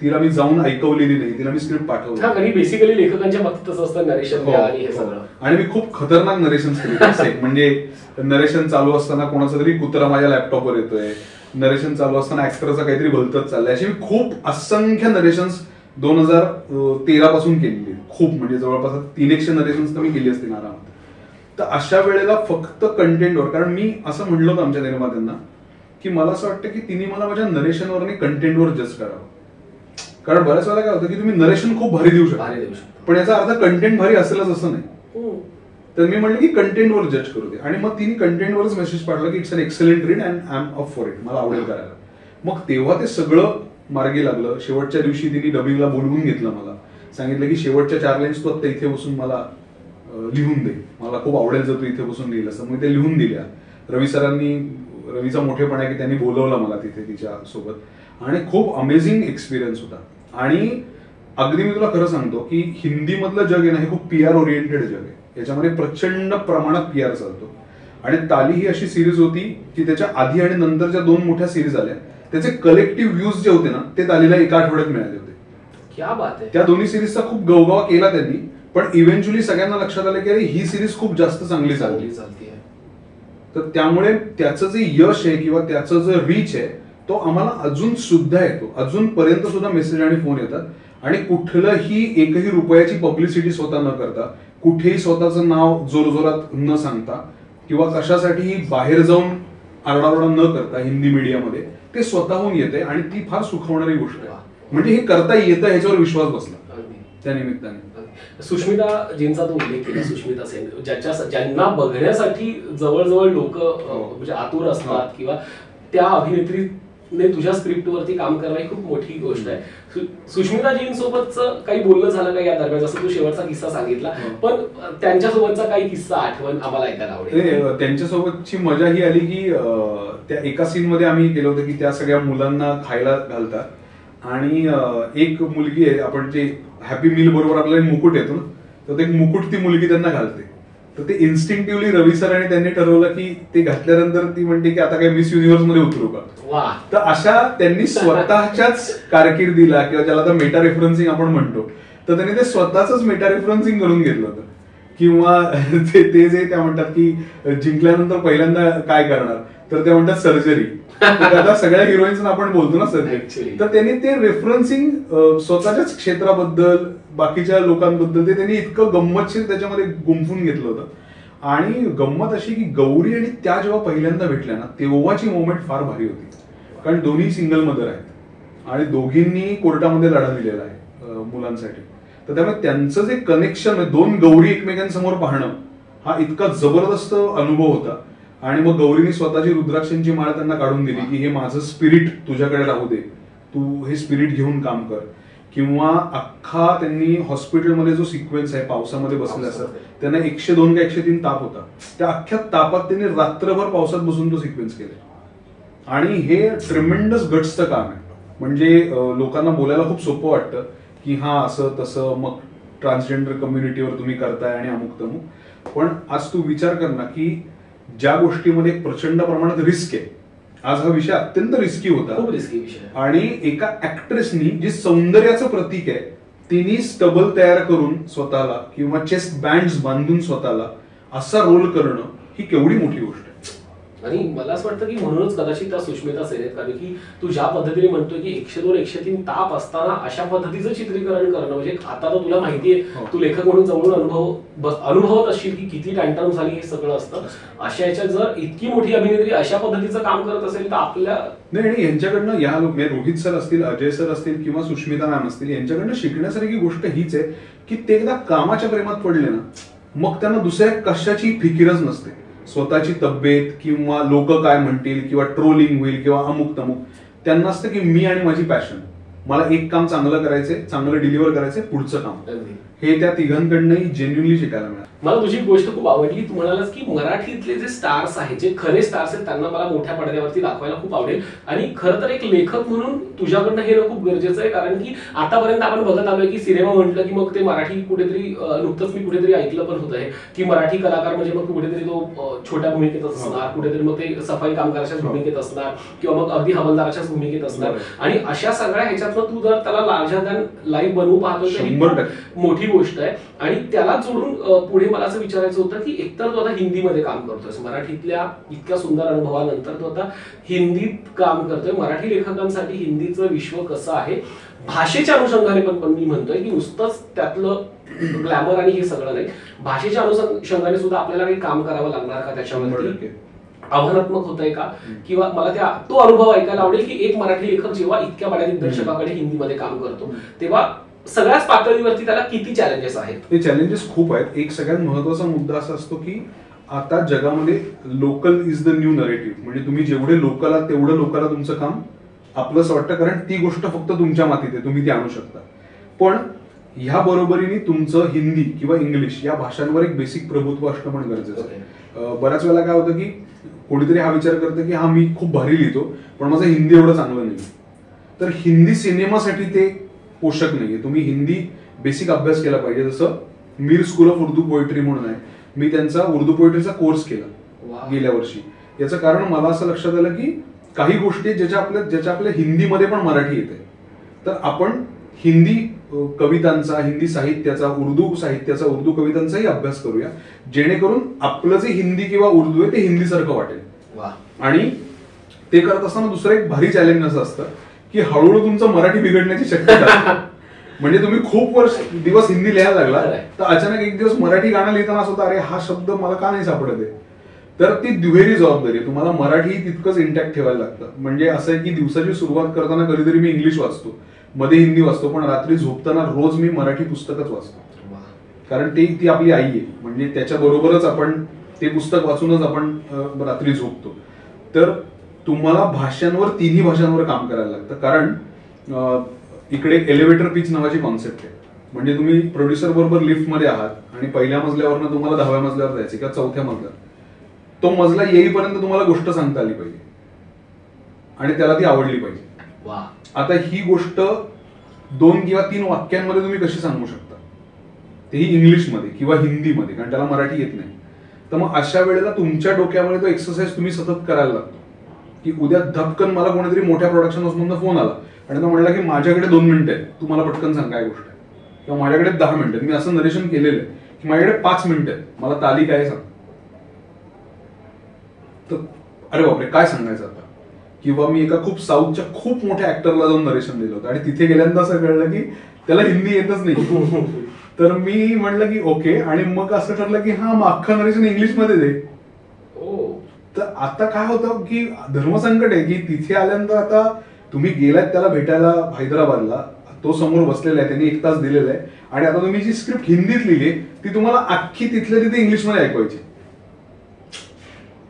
तिला मी जाऊन ऐकवलेली नाही, तिला मी स्क्रिप्ट पाठवली. बेसिकली लेखकांच्या बाबतीत तसं असतं नरेशन. आणि मी खूप खतरनाक नरेशन केले. म्हणजे नरेशन चालू असताना कोणाचा तरी कुत्रा माझ्या लॅपटॉपवर येतोय, नरेशन चालू असताना ऍक्टरचा काहीतरी भलतच चाललंय, अशी मी खूप असंख्य नरेशन्स 2013 पासून केलेली. खूप म्हणजे जवळपास 300 नरेशन्स तर मी केली असतील आरामात. तर अशा वेळेला फक्त कंटेंटवर, कारण मी असं म्हणलो होतं आमच्या निर्मात्यांना की मला असं वाटतं की तिने मला माझ्या नरेशनवर आणि कंटेंटवर जज करावं. कारण बऱ्याच वेळेला काय होतं की तुम्ही नरेशन खूप भारी देऊ शकता, पण याचा अर्थ कंटेंट भारी असेलच असं नाही. तर मी म्हणलं की कंटेंटवर जज करू दे. आणि मग तिने कंटेंटवरच मेसेज पाठवला की it's an excellent read and I am up for it, मला आवडेल करायला. मग तेव्हा ते सगळं मार्गी लागलं. शेवटच्या दिवशी तिने डबिंगला बोलवून घेतलं, मला सांगितलं की शेवटच्या 4 लाईन्स तू आता इथे बसून मला लिहून दे, मला खूप आवडेल जर तू इथे बसून लिहिलं असं. मग ते लिहून दिल्या. रवीचा मोठेपणा आहे की त्यांनी बोलवलं मला तिथे तिच्या सोबत आणि खूप अमेझिंग एक्सपिरियन्स होता. आणि अगदी मी तुला खरं सांगतो की हिंदी मधलं जग आहे ना हे खूप पीआर ओरिएंटेड जग आहे. याच्यामध्ये प्रचंड प्रमाणात पीआर चालतो. आणि ताली ही अशी सिरीज होती की त्याच्या आधी आणि नंतरच्या 2 मोठ्या सिरीज आल्या, त्याचे कलेक्टिव्ह व्ह्यूज जे होते ना ते तालीला एका आठवड्यात मिळाले होते. क्या बात आहे. त्या दोन्ही सिरीजचा खूप गवगवा केला त्यांनी, पण इव्हेंच्युअली सगळ्यांना लक्षात आलं की अरे ही सिरीज खूप जास्त चांगली चालली. तर त्यामुळे त्याचं जे यश आहे किंवा त्याचं जे रीच आहे तो आम्हाला अजून सुद्धा येतो, अजूनपर्यंत सुद्धा मेसेज आणि फोन येतात. आणि कुठलंही एकही रुपयाची पब्लिसिटी स्वतः न करता, कुठेही स्वतःचं नाव जोरजोरात न सांगता किंवा कशासाठीही बाहेर जाऊन आरडाओरडा न करता हिंदी मीडियामध्ये ते स्वतःहून येते आणि ती फार सुखवणारी गोष्ट आहे. म्हणजे हे करता येतं ह्याच्यावर विश्वास बसला त्या निमित्ताने. सुष्मिताजींचा तो उल्लेख केला, सुष्मिता सेन, ज्यांना बघण्यासाठी जवळजवळ लोक म्हणजे आतुर असतात किंवा त्या अभिनेत्रीने तुझ्या स्क्रिप्टवरती काम करणं ही खूप मोठी गोष्ट आहे. सुष्मिताजींसोबतच काही बोलणं झालं का या दरम्यान? जसं तू शेवटचा किस्सा सांगितला, पण त्यांच्यासोबतचा काही किस्सा आठवण आम्हाला ऐकायला आवडेल. त्यांच्यासोबतची मजा ही आली की त्या एका सीन मध्ये आम्ही केलं होतं की त्या सगळ्या मुलांना खायला घालतात आणि एक मुलगी आहे, आपण जे हॅपी मील बरोबर आपल्याला मुकुट येतो ना, तर ते मुकुट ती मुलगी त्यांना घालते. तर ते इन्स्टिंक्टिव्हली रवी सर आणि त्यांनी ठरवलं की ते घातल्यानंतर ती म्हणते की आता काय मिस युनिव्हर्स मध्ये उतरू का. तर अशा त्यांनी स्वतःच्याच कारकिर्दीला किंवा ज्याला तर मेटा रेफरन्सिंग आपण म्हणतो, तर त्यांनी ते स्वतःच मेटा रेफरन्सिंग करून घेतलं होतं. किंवा ते जे त्या म्हणतात की जिंकल्यानंतर पहिल्यांदा काय करणार, तर ते म्हणतात सर्जरी. आता सगळ्या हिरोईन्सना आपण बोलतो ना सर्जरी, तर त्यांनी ते रेफरन्सिंग स्वतःच्याच क्षेत्राबद्दल बाकीच्या लोकांबद्दल ते त्यांनी इतकं गंमतशीर त्याच्यामध्ये गुंफून घेतलं होतं. आणि गंमत अशी की गौरी आणि त्या जेव्हा पहिल्यांदा भेटल्या ना तेव्हाची मोमेंट फार भारी होती, कारण दोन्ही सिंगल मदर आहेत आणि दोघींनी कोर्टामध्ये लढा दिलेला आहे मुलांसाठी. तर त्यामुळे त्यांचं जे कनेक्शन आहे, 2 गौरी एकमेकांसमोर पाहणं हा इतका जबरदस्त अनुभव होता. आणि मग गौरीने स्वतःची रुद्राक्षांची माळ त्यांना काढून दिली की हे माझं स्पिरिट तुझ्याकडे राहू दे, तू हे स्पिरिट घेऊन काम कर. किंवा अख्खा त्यांनी हॉस्पिटलमध्ये जो सिक्वेन्स आहे पावसामध्ये बसले असतात, त्यांना 102 का 103 ताप होता, त्या अख्ख्या तापात त्यांनी रात्रभर पावसात बसून तो सिक्वेन्स केला. आणि हे ट्रिमेंडस गट्सचं काम आहे. म्हणजे लोकांना बोलायला खूप सोपं वाटतं की हा असं तसं, मग ट्रान्सजेंडर कम्युनिटीवर तुम्ही करताय आणि अमुक तमुक, पण आज तू विचार कर ना की ज्या गोष्टीमध्ये प्रचंड प्रमाणात रिस्क आहे, आज हा विषय अत्यंत रिस्की होता, खूप रिस्की विषय, आणि एका ऍक्ट्रेसनी जी सौंदर्याचं प्रतीक आहे तिने स्टबल तयार करून स्वतःला किंवा चेस्ट बँड्स बांधून स्वतःला असा रोल करणं ही केवढी मोठी गोष्ट आहे. आणि मला असं वाटतं की म्हणूनच कदाचित त्या सुष्मिता सेन आहेत, कारण की तू ज्या पद्धतीने म्हणतोय की 102 103 ताप असताना अशा पद्धतीचं चित्रीकरण करणं, म्हणजे आता तर तुला माहितीये, तू लेखक म्हणून जवळून अनुभवत असशील की किती टाइमटाइम झाली हे सगळं असतं. अशा याच्यात जर इतकी मोठी अभिनेत्री अशा पद्धतीचं काम करत असेल तर आपल्या नाही, यांच्याकडनं या रोहित सर असतील, अजय सर असतील किंवा सुष्मिता मॅम असतील, यांच्याकडनं शिकण्यासारखी गोष्ट हीच आहे की ते एकदा कामाच्या प्रेमात पडले ना मग त्यांना दुसऱ्या कशाची फिकीरच नसते. स्वतःची तब्येत किंवा लोक काय म्हणतील किंवा ट्रोलिंग होईल किंवा अमुक तमुक, त्यांना असतं की मी आणि माझी पॅशन, मला एक काम चांगलं करायचंय, चांगलं डिलिव्हर करायचंय, पुढचं काम. हे त्या तिघांकडनंही जेन्युइनली शिकायला मिळालं. मला तुझी गोष्ट खूप आवडली. तू म्हणालास की मराठीतले जे स्टार्स आहेत, जे खरे स्टार्स आहेत, त्यांना मला मोठ्या पडद्यावरती दाखवायला खूप आवडेल. आणि खरं तर एक लेखक म्हणून तुझ्याकडनं हे खूप गरजेचं आहे, कारण की आतापर्यंत आपण बघत आलोय की सिनेमा म्हटलं की मग ते मराठी कुठेतरी, नुकतंच मी कुठेतरी ऐकलं पण होतं हे की मराठी कलाकार म्हणजे मग कुठेतरी तो छोट्या भूमिकेत असणार, कुठेतरी मग ते सफाई कामगाराच्याच भूमिकेत असणार किंवा मग अगदी हवालदाराच्याच भूमिकेत असणार. आणि अशा सगळ्या ह्याच्यातनं तू जर त्याला लार्जर दॅन लाईफ बनवू पाहतो तर ही मोठी गोष्ट आहे. आणि त्याला जोडून पुढे मला असं विचारायचं होतं की एकतर तू आता हिंदीमध्ये काम करतोय, मराठीतल्या इतक्या सुंदर अनुभवानंतर तू आता हिंदीत काम करतोय. मराठी लेखकांसाठी हिंदीचं विश्व कसं आहे, भाषेच्या अनुषंगाने पण मी म्हणतोय की नुसतंच त्यातलं ग्लॅमर आणि हे सगळं नाही, भाषेच्या अनुषंगाने सुद्धा आपल्याला काही काम करावं लागणार का, त्याच्यावरती आव्हानात्मक होतंय का, किंवा मला तो अनुभव ऐकायला आवडेल की एक मराठी लेखक जेव्हा इतक्या बड्या दिग्दर्शकाकडे हिंदीमध्ये काम करतो तेव्हा सगळ्याच पातळीवरती त्याला किती चॅलेंजेस आहेत. ते चॅलेंजेस खूप आहेत. एक सगळ्यात महत्वाचा मुद्दा असा असतो की आता जगामध्ये local is the new narrative. म्हणजे तुम्ही जेवढे लोकल आहात तेवढं लोकांना तुमचं काम आपलंच वाटतं, कारण ती गोष्ट फक्त तुमच्या मातीत आहे, तुम्ही ती आणू शकता. पण ह्या बरोबरीने तुमचं हिंदी किंवा इंग्लिश या भाषांवर एक बेसिक प्रभुत्व असणं पण गरजेचं आहे. बऱ्याच वेळेला काय होतं की कोणीतरी हा विचार करतं की हा मी खूप भारी लिहितो पण माझं हिंदी एवढं चांगलं नाही, तर हिंदी सिनेमासाठी ते पोषक नाहीये. तुम्ही हिंदी बेसिक अभ्यास केला पाहिजे. जसं Mir school of Urdu poetry म्हणून आहे, मी त्यांचा उर्दू पोएट्रीचा कोर्स केला गेल्या वर्षी. याचं कारण मला असं लक्षात आलं की काही गोष्टी ज्याच्या आपल्या हिंदीमध्ये पण मराठी येते, तर आपण हिंदी कवितांचा, हिंदी साहित्याचा, उर्दू साहित्याचा, उर्दू कवितांचाही अभ्यास करूया, जेणेकरून आपलं जे हिंदी किंवा उर्दू आहे ते हिंदीसारखं वाटेल. आणि ते करत असताना दुसरं एक भारी चॅलेंज असं असतं की हळूहळू तुमचं मराठी बिघडण्याची शक्यता. म्हणजे तुम्ही खूप दिवस हिंदी लिहायला लागला तर अचानक एक दिवस मराठी गाणं लिहिताना असं होतं, अरे हा शब्द मला का नाही सापडत आहे. तर ती दुहेरी जबाबदारी, तुम्हाला मराठी तितकंच इंटॅक्ट ठेवायला लागतं. म्हणजे असं आहे की दिवसाची सुरुवात करताना कधीतरी मी इंग्लिश वाचतो, मध्ये हिंदी वाचतो, पण रात्री झोपताना रोज मी मराठी पुस्तकच वाचतो. कारण ती आपली आई आहे, म्हणजे त्याच्याबरोबरच आपण ते पुस्तक वाचूनच आपण रात्री झोपतो. तर तुम्हाला भाषांवर, तिन्ही भाषांवर काम करायला लागतं. कारण इकडे एलिव्हेटर पिच नावाची कॉन्सेप्ट आहे. म्हणजे तुम्ही प्रोड्युसर बरोबर लिफ्टमध्ये आहात आणि पहिल्या मजल्यावरनं तुम्हाला 10व्या मजल्यावर जायचे किंवा 4थ्या मजल्यावर, तो मजला येईपर्यंत तुम्हाला गोष्ट सांगता आली पाहिजे आणि त्याला ती आवडली पाहिजे. आता ही गोष्ट 2 किंवा 3 वाक्यांमध्ये तुम्ही कशी सांगू शकता, तेही इंग्लिशमध्ये किंवा हिंदीमध्ये, कारण त्याला मराठी येत नाही. तर मग अशा वेळेला तुमच्या डोक्यामध्ये तो एक्सरसाइज तुम्ही सतत करायला लागतो की उद्या धपकन मला कोणीतरी मोठ्या प्रोडक्शन हाऊसमधून फोन आला आणि तो म्हणला की माझ्याकडे 2 मिनिटं आहेत, तू मला पटकन सांग काय गोष्ट आहे, किंवा माझ्याकडे 10 मिनिटं आहेत, मी असं नरेशन केलेलं आहे की माझ्याकडे 5 मिनिटं आहेत, मला ताली काय सांग. तर अरे बापरे काय सांगायचं आता. किंवा मी एका खूप साऊथच्या खूप मोठ्या ऍक्टरला जाऊन नरेशन दिलं होतं आणि तिथे गेल्यानंतर असं कळलं की त्याला हिंदी येतच नाही. तर मी म्हणलं की ओके, आणि मग असं ठरलं की हा मग अख्खं नरेशन इंग्लिशमध्ये दे. तर आता काय होतं की धर्मसंकट आहे की तिथे आल्यानंतर आता तुम्ही गेलात त्याला भेटायला हैदराबादला, तो समोर बसलेला आहे, त्यांनी 1 तास दिलेला आहे, आणि आता तुम्ही जी स्क्रिप्ट हिंदीत लिहिली ती तुम्हाला अख्खी तिथल्या तिथे इंग्लिशमध्ये ऐकवायची.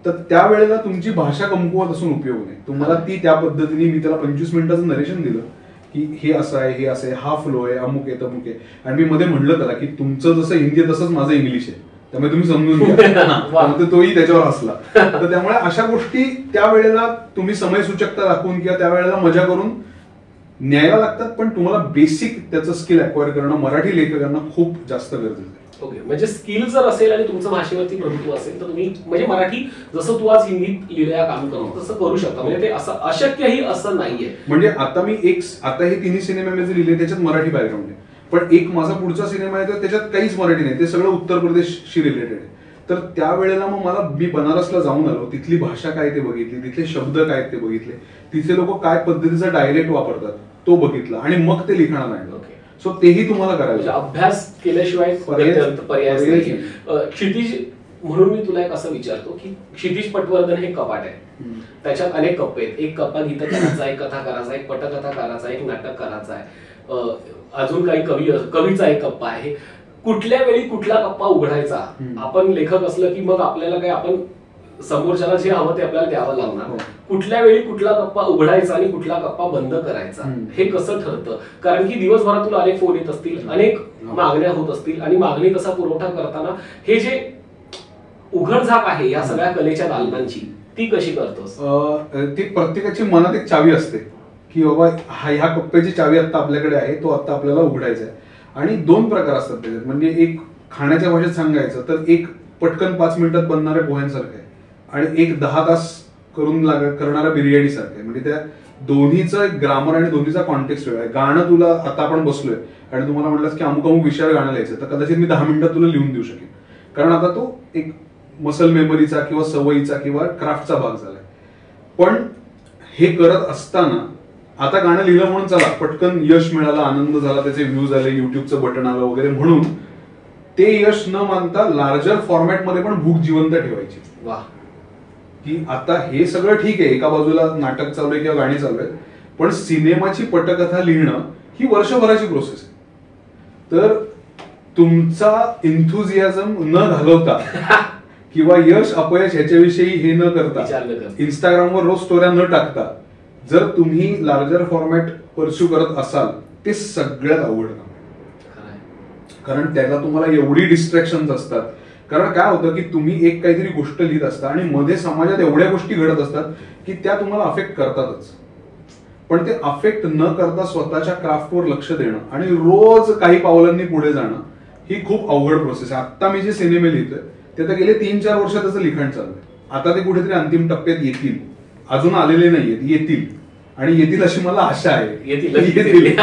तर त्यावेळेला तुमची भाषा कमकुवत असून उपयोग नाही. तुम्हाला ती त्या पद्धतीने, मी त्याला 25 मिनिटाचं नरेशन दिलं की हे असं आहे, हे असं आहे, हा फ्लो आहे, अमुक आहे तमुक आहे, आणि मी मध्ये म्हणलं त्याला की तुमचं जसं हिंदी आहे तसंच माझं इंग्लिश आहे, त्यामुळे तुम्ही समजून घ्या. तोही त्याच्यावर हसला. तर त्यामुळे अशा गोष्टी त्यावेळेला तुम्ही समयसूचकता दाखवून किंवा त्यावेळेला मजा करून न्यायला लागतात, पण तुम्हाला बेसिक त्याचं स्किल अक्वायर करणं मराठी लेखकांना खूप जास्त गरजेचं आहे. ओके, म्हणजे स्किल जर असेल आणि तुमचं भाषेवरती प्रभुत्व असेल तर तुम्ही म्हणजे मराठी जसं तू आज हिंदीत लिहिल्या काम करतो तसं करू शकता. म्हणजे ते असं अशक्यही असं नाहीये. म्हणजे आता मी आता हे 3 सिनेमे मी जे लिहिले त्याच्यात मराठी बॅकग्राऊंड आहे, पण एक माझा पुढचा सिनेमा आहे तर त्याच्यात काहीच मराठी नाही, ते सगळं उत्तर प्रदेशशी रिलेटेड आहे. तर त्यावेळेला मग मी बनारसला जाऊन आलो, तिथली भाषा काय ते बघितली, तिथले शब्द काय ते बघितले, तिथले लोक काय पद्धतीचा डायलेक्ट वापरतात तो बघितला, आणि मग ते लिखाणाला आणलं. सो तेही तुम्हाला करायचं, अभ्यास केल्याशिवाय पर्याय नाही. क्षितिज म्हणून मी तुला एक असं विचारतो की क्षितिज पटवर्धन हे कपाट आहे, त्याच्यात अनेक कप्पे आहेत. एक कप्पा गीतकाराचा, एक कथाकाराचा, एक पटकथाकाराचा, एक नाटककाराचा आहे, अजून काही कवीचा एक कप्पा आहे. कुठल्या वेळी कुठला कप्पा उघडायचा, आपण लेखक असलं की मग आपल्याला काय, आपण समोरच्याला जे हवं ते आपल्याला द्यावं लागणार. कुठल्या वेळी कुठला कप्पा उघडायचा आणि कुठला कप्पा बंद करायचा हे कसं ठरतं? कारण की दिवसभरात तुला अनेक फोन येत असतील, अनेक मागण्या होत असतील, आणि मागणी कसा पुरवठा करताना हे जे उघडझाप आहे या सगळ्या कलेच्या दालनांची, ती कशी करतोस? ती प्रत्येकाची मनात एक चावी असते की बाबा ह्या कप्प्याची चावी आता आपल्याकडे आहे, तो आता आपल्याला उघडायचा आहे. आणि 2 प्रकार असतात त्याच्यात. म्हणजे एक खाण्याच्या भाषेत सांगायचं तर एक पटकन 5 मिनिटात बनणाऱ्या पोह्यांसारखं आहे, आणि एक 10 तास करणारा बिर्याणी सारखं आहे. म्हणजे त्या दोन्हीचं एक ग्रामर आणि दोन्हीचा कॉन्टेक्स्ट वेगळा आहे. गाणं तुला आता आपण बसलोय आणि तुम्हाला म्हटलं की अमुक अमुक विषयावर गाणं लिहायचं, तर कदाचित मी 10 मिनिटात तुला लिहून देऊ शकेन, कारण आता तो एक मसल मेमरीचा किंवा सवयीचा किंवा क्राफ्टचा भाग झालाय. पण हे करत असताना आता गाणं लिहिलं म्हणून चला पटकन यश मिळालं, आनंद झाला, त्याचे व्ह्यूज आले, युट्यूबचं बटन आलं वगैरे म्हणून ते यश न मानता लार्जर फॉर्मॅटमध्ये पण भूक जिवंत ठेवायची. वाह, की आता हे सगळं ठीक आहे, एका बाजूला नाटक चालू आहे किंवा गाणी चालू आहेत, पण सिनेमाची पटकथा लिहिणं ही वर्षभराची प्रोसेस आहे. तर तुमचा इन्थुझियाझम न घालवता किंवा यश अपयश ह्याच्याविषयी हे न करता, इंस्टाग्रामवर रोज स्टोऱ्या न टाकता, जर तुम्ही लार्जर फॉर्मॅट परस्यू करत असाल, ते सगळ्यात अवघड काम आहे. कारण त्याला तुम्हाला एवढी डिस्ट्रॅक्शन्स असतात. कारण काय होतं की तुम्ही एक काहीतरी गोष्ट लिहित असता आणि मध्ये समाजात एवढ्या गोष्टी घडत असतात की त्या तुम्हाला अफेक्ट करतातच. पण ते अफेक्ट न करता स्वतःच्या क्राफ्टवर लक्ष देणं आणि रोज काही पावलांनी पुढे जाणं ही खूप अवघड प्रोसेस आहे. आता मी जे सिनेमे लिहितोय ते तर गेले 3-4 वर्ष त्याचं लिखाण चाललंय. आता ते कुठेतरी अंतिम टप्प्यात येतील, अजून आलेले नाहीयेत, येतील आणि येतील अशी मला आशा आहे. येतील.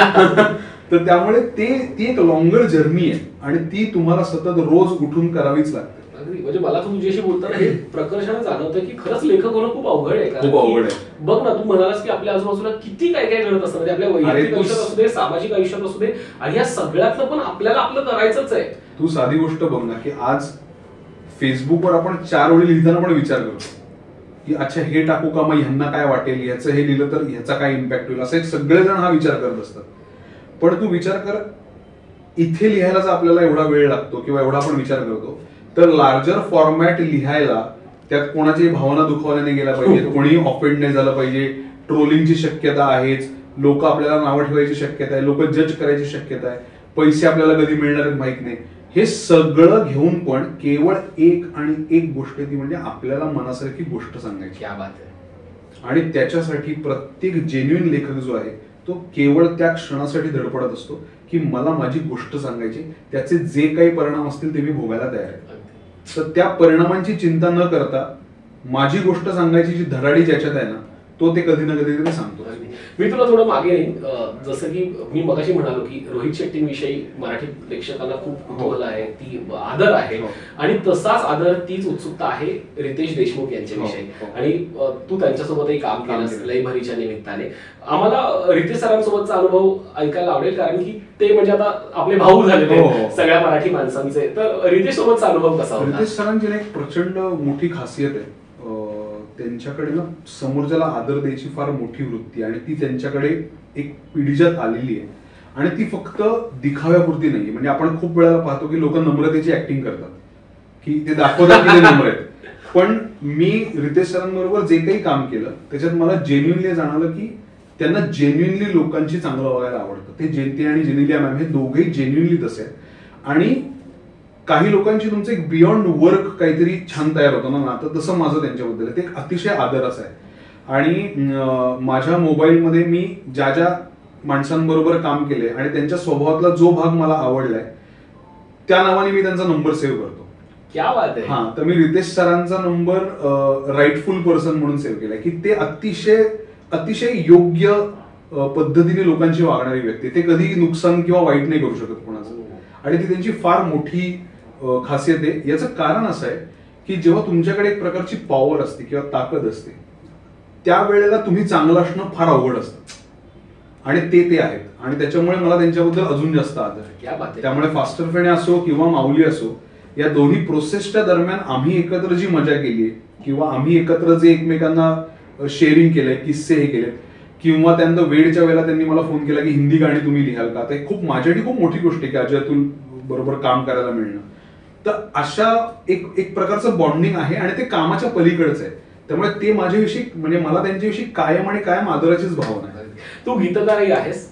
तर त्यामुळे ती एक लॉंगर जर्नी आहे आणि ती तुम्हाला सतत रोज उठून करावीच लागते. म्हणजे मला तुझ्याशी बोलताना हे प्रकर्षाने जाणवतं की खरंच लेखक होणं खूप अवघड आहे. खूप अवघड आहे. बघ ना, तू म्हणालास की आपल्या आजूबाजूला किती काय काय घडत असतं, म्हणजे आपल्या वैयक्तिक आयुष्यात असू दे, सामाजिक आयुष्यात असू दे, आणि या सगळ्यातलं पण आपल्याला आपलं करायचंच आहे. तू साधी गोष्ट बघ ना की आज फेसबुकवर आपण 4 ओळी लिहिताना पण विचार करतो की अच्छा हे टाकू का, मग ह्यांना काय वाटेल, ह्याचं हे लिहिलं तर ह्याचा काय इम्पॅक्ट होईल, असं एक सगळेजण हा विचार करत असतात. पण तू विचार कर, इथे लिहायला जर आपल्याला एवढा वेळ लागतो किंवा एवढा आपण विचार करतो, तर लार्जर फॉर्मॅट लिहायला त्यात कोणाची भावना दुखावल्या नाही गेला पाहिजे, कोणी ऑफेंड नाही झालं पाहिजे, ट्रोलिंगची शक्यता आहेच, लोक आपल्याला नावं ठेवायची शक्यता आहे, लोक जज करायची शक्यता आहे, पैसे आपल्याला कधी मिळणार आहेत माहित नाही. हे सगळं घेऊन पण केवळ एक गोष्ट ती म्हणजे आपल्याला मनासारखी गोष्ट सांगायची. क्या बात आहे. आणि त्याच्यासाठी प्रत्येक जेन्युइन लेखक जो आहे तो केवळ त्या क्षणासाठी धडपडत असतो की मला माझी गोष्ट सांगायची, त्याचे जे काही परिणाम असतील ते मी भोगायला तयार आहे. तर त्या परिणामांची चिंता न करता माझी गोष्ट सांगायची जी धडाडी ज्याच्यात आहे ना, तो ते कधी ना कधी सांगतो. मी तुला थोडं मागे येईन. जसं की मी मगाशी म्हणालो की रोहित शेट्टींविषयी मराठी प्रेक्षकांना खूप कुतूहल आहे, ती आदर आहे, आणि तसाच आदर, तीच उत्सुकता आहे रितेश देशमुख यांच्याविषयी. आणि तू त्यांच्यासोबतही काम केलंस लयभरीच्या निमित्ताने. आम्हाला रितेश सरांसोबतचा अनुभव ऐकायला आवडेल, कारण की ते म्हणजे आता आपले भाऊ झालेले सगळ्या मराठी माणसांचे. तर रितेश सोबतचा अनुभव कसा होता? रितेश सरांची एक प्रचंड मोठी खासियत आहे, त्यांच्याकडे ना समोरच्याला आदर द्यायची फार मोठी वृत्ती, आणि ती त्यांच्याकडे एक पिढीजात आलेली आहे. आणि ती फक्त दिखाव्यापुरती नाहीये. म्हणजे आपण खूप वेळेला पाहतो की लोक नम्रतेची ऍक्टिंग करतात, की ते दाखवतात की ते नम्र आहेत. पण मी रितेश सरांबरोबर जे काही काम केलं त्याच्यात मला जेन्युइनली जाणवलं की त्यांना जेन्युइनली लोकांची चांगलं वागायला आवडतं. ते जयंती आणि जेनेलिया मॅम हे दोघेही जेन्युइनली तसे आहेत. आणि काही लोकांची तुमचं एक बियॉन्ड वर्क काहीतरी छान तयार होतं ना नातं, तसं माझं त्यांच्याबद्दल आहे. ते एक अतिशय आदर असं आहे. आणि माझ्या मोबाईलमध्ये मी ज्या ज्या माणसांबरोबर काम केले आणि त्यांच्या स्वभावातला जो भाग मला आवडलाय त्या नावाने मी त्यांचा नंबर सेव्ह करतो. क्या बात आहे. हा, तर मी रितेश सरांचा नंबर राईटफुल पर्सन म्हणून सेव्ह केलाय, की ते अतिशय योग्य पद्धतीने लोकांची वागणारी व्यक्ती. ते कधी नुकसान किंवा वाईट नाही करू शकत कोणाचं, आणि ती त्यांची फार मोठी खासियत आहे. याचं कारण असं आहे की जेव्हा तुमच्याकडे एक प्रकारची पॉवर असते किंवा ताकद असते, त्यावेळेला तुम्ही चांगलं असणं फार अवघड असतं, आणि ते आहेत. आणि त्याच्यामुळे मला त्यांच्याबद्दल अजून जास्त आदर आहे. त्यामुळे फास्टर फेणे असो किंवा माऊली असो, या दोन्ही प्रोसेसच्या दरम्यान आम्ही एकत्र जी मजा केली किंवा आम्ही एकत्र जे एकमेकांना शेअरिंग केलंय, किस्से हे केलेत, किंवा त्यांना वेळच्या वेळेला त्यांनी मला फोन केला की हिंदी गाणी तुम्ही लिहाल का, ते खूप माझ्यासाठी खूप मोठी गोष्ट आहे की अजय अतुल बरोबर काम करायला मिळणं. तर अशा एक प्रकारचं बॉन्डिंग आहे, आणि ते कामाच्या पलीकडचं आहे. त्यामुळे ते माझ्याविषयी म्हणजे मला त्यांच्याविषयी कायम आणि कायम आदराचीच भावना आहे. तू गीतकारही आहेस,